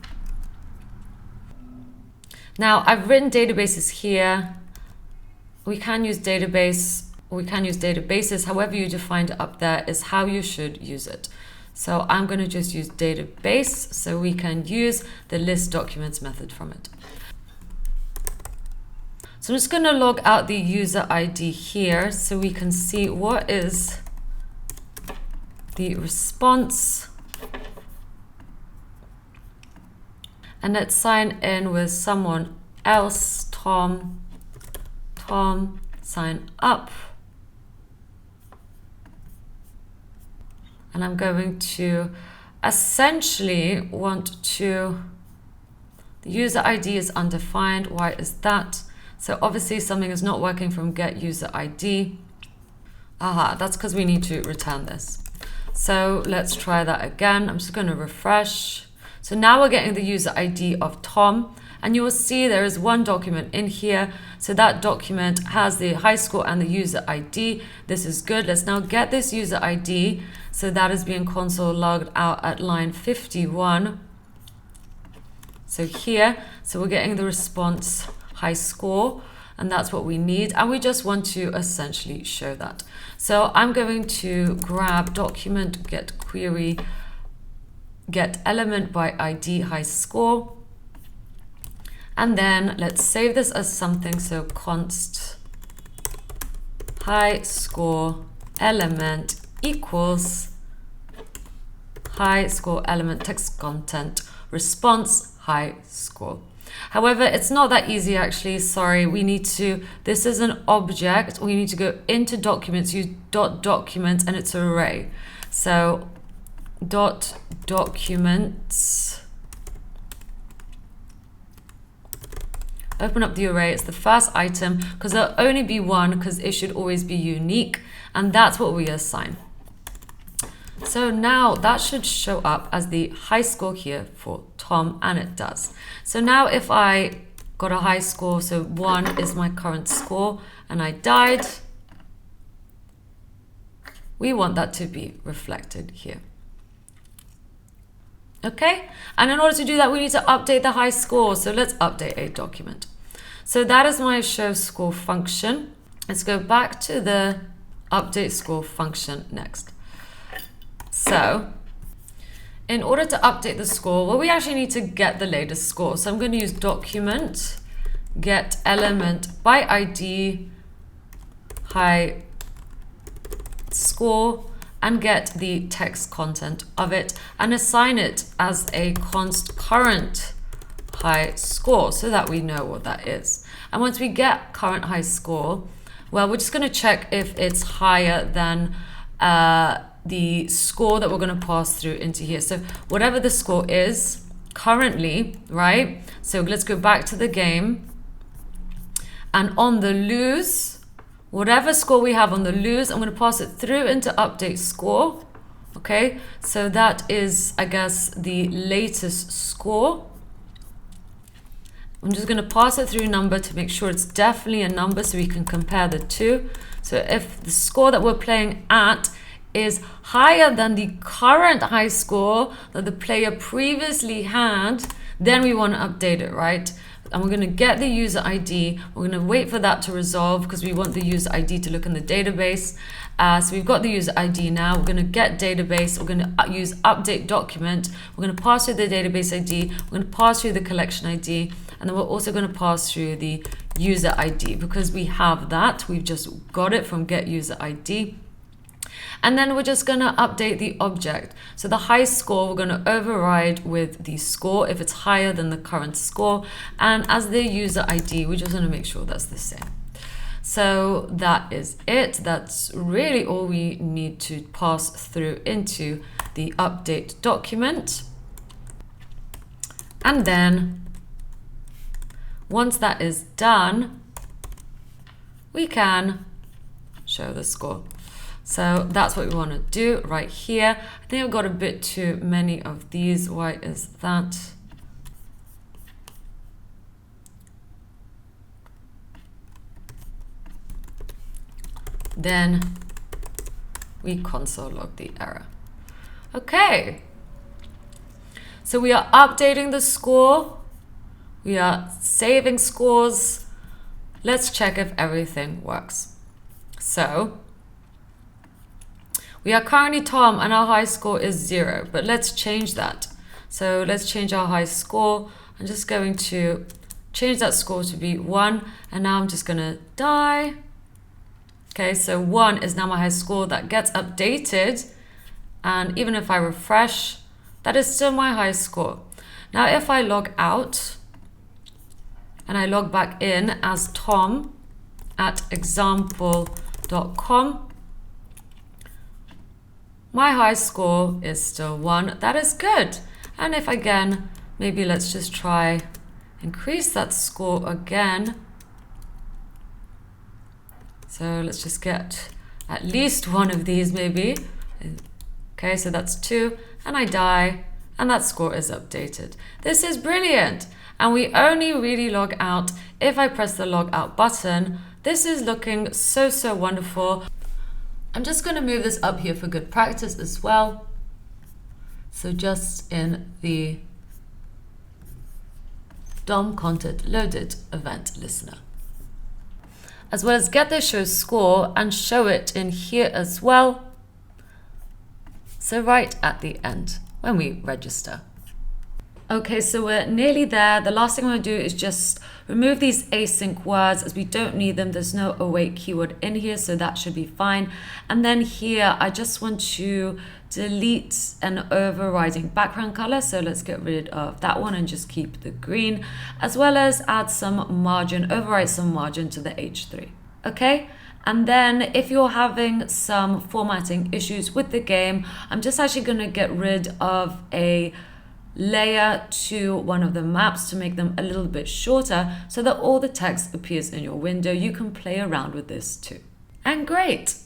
Now I've written databases here. We can use database, we can use databases. However you defined it up there is how you should use it. So I'm going to just use database so we can use the list documents method from it. So I'm just going to log out the user ID here so we can see what is the response. And let's sign in with someone else, Tom. Tom, sign up. And I'm going to essentially want to, the user ID is undefined. Why is that? So obviously something is not working from get user ID. Aha, that's because we need to return this. So let's try that again. I'm just going to refresh. So now we're getting the user ID of Tom, and you will see there is one document in here. So that document has the high score and the user ID. This is good. Let's now get this user ID. So that is being console logged out at line 51. So here, so we're getting the response high score, and that's what we need. And we just want to essentially show that. So I'm going to grab document get query get element by ID high score. And then let's save this as something. So const high score element equals high score element text content response high score. However, it's not that easy actually. Sorry, we need to, this is an object. We need to go into documents, use .documents, and it's an array. So .documents, open up the array. It's the first item because there'll only be one because it should always be unique, and that's what we assign. So now that should show up as the high score here for Tom, and it does. So now if I got a high score, so 1 is my current score, and I died, we want that to be reflected here. Okay, and in order to do that, we need to update the high score. So let's update a document. So that is my show score function. Let's go back to the update score function next. So in order to update the score, well, we actually need to get the latest score. So I'm going to use document get element by ID high score and get the text content of it and assign it as a const current high score so that we know what that is. And once we get current high score, well, we're just going to check if it's higher than the score that we're going to pass through into here. So whatever the score is currently, right? So let's go back to the game, and on the lose, whatever score we have on the lose, I'm going to pass it through into update score. Okay, so that is, I guess, the latest score. I'm just going to pass it through number to make sure it's definitely a number so we can compare the two. So if the score that we're playing at is higher than the current high score that the player previously had, then we want to update it, right? And we're going to get the user ID. We're going to wait for that to resolve because we want the user ID to look in the database. So we've got the user ID now. We're going to get database. We're going to use update document. We're going to pass through the database ID. We're going to pass through the collection ID. And then we're also going to pass through the user ID because we have that. We've just got it from get user ID. And then we're just going to update the object. So the high score, we're going to override with the score if it's higher than the current score. And as the user ID, we just want to make sure that's the same. So that is it. That's really all we need to pass through into the update document. And then once that is done, we can show the score. So that's what we want to do right here. I think I've got a bit too many of these. Why is that? Then we console log the error. Okay. So we are updating the score. We are saving scores. Let's check if everything works. So we are currently Tom and our high score is 0, but let's change that. So let's change our high score. I'm just going to change that score to be 1, and now I'm just gonna die. Okay, so 1 is now my high score that gets updated, and even if I refresh, that is still my high score. Now if I log out and I log back in as Tom at example.com, my high score is still 1. That is good. And if again, maybe let's just try increase that score again. So let's just get at least one of these maybe. Okay, so that's 2, and I die, and that score is updated. This is brilliant. And we only really log out if I press the log out button. This is looking so, so wonderful. I'm just going to move this up here for good practice as well. So just in the DOM content loaded event listener. As well as get the show score and show it in here as well. So right at the end when we register. Okay, so we're nearly there. The last thing I'm going to do is just remove these async words as we don't need them. There's no await keyword in here, so that should be fine. And then here, I just want to delete an overriding background color. So let's get rid of that one and just keep the green, as well as add some margin, override some margin to the H3. Okay. And then if you're having some formatting issues with the game, I'm just actually going to get rid of a layer to one of the maps to make them a little bit shorter so that all the text appears in your window. You can play around with this too. And great.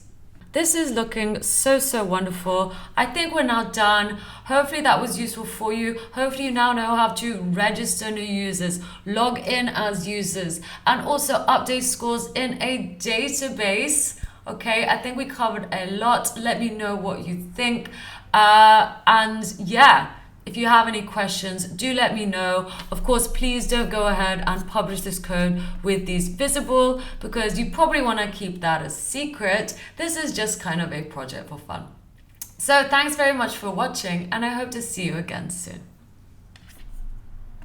This is looking so, so wonderful. I think we're now done. Hopefully that was useful for you. Hopefully you now know how to register new users, log in as users, and also update scores in a database. Okay, I think we covered a lot. Let me know what you think. And yeah, if you have any questions, do let me know. Of course, please don't go ahead and publish this code with these visible, because you probably want to keep that a secret. This is just kind of a project for fun. So thanks very much for watching, and I hope to see you again soon.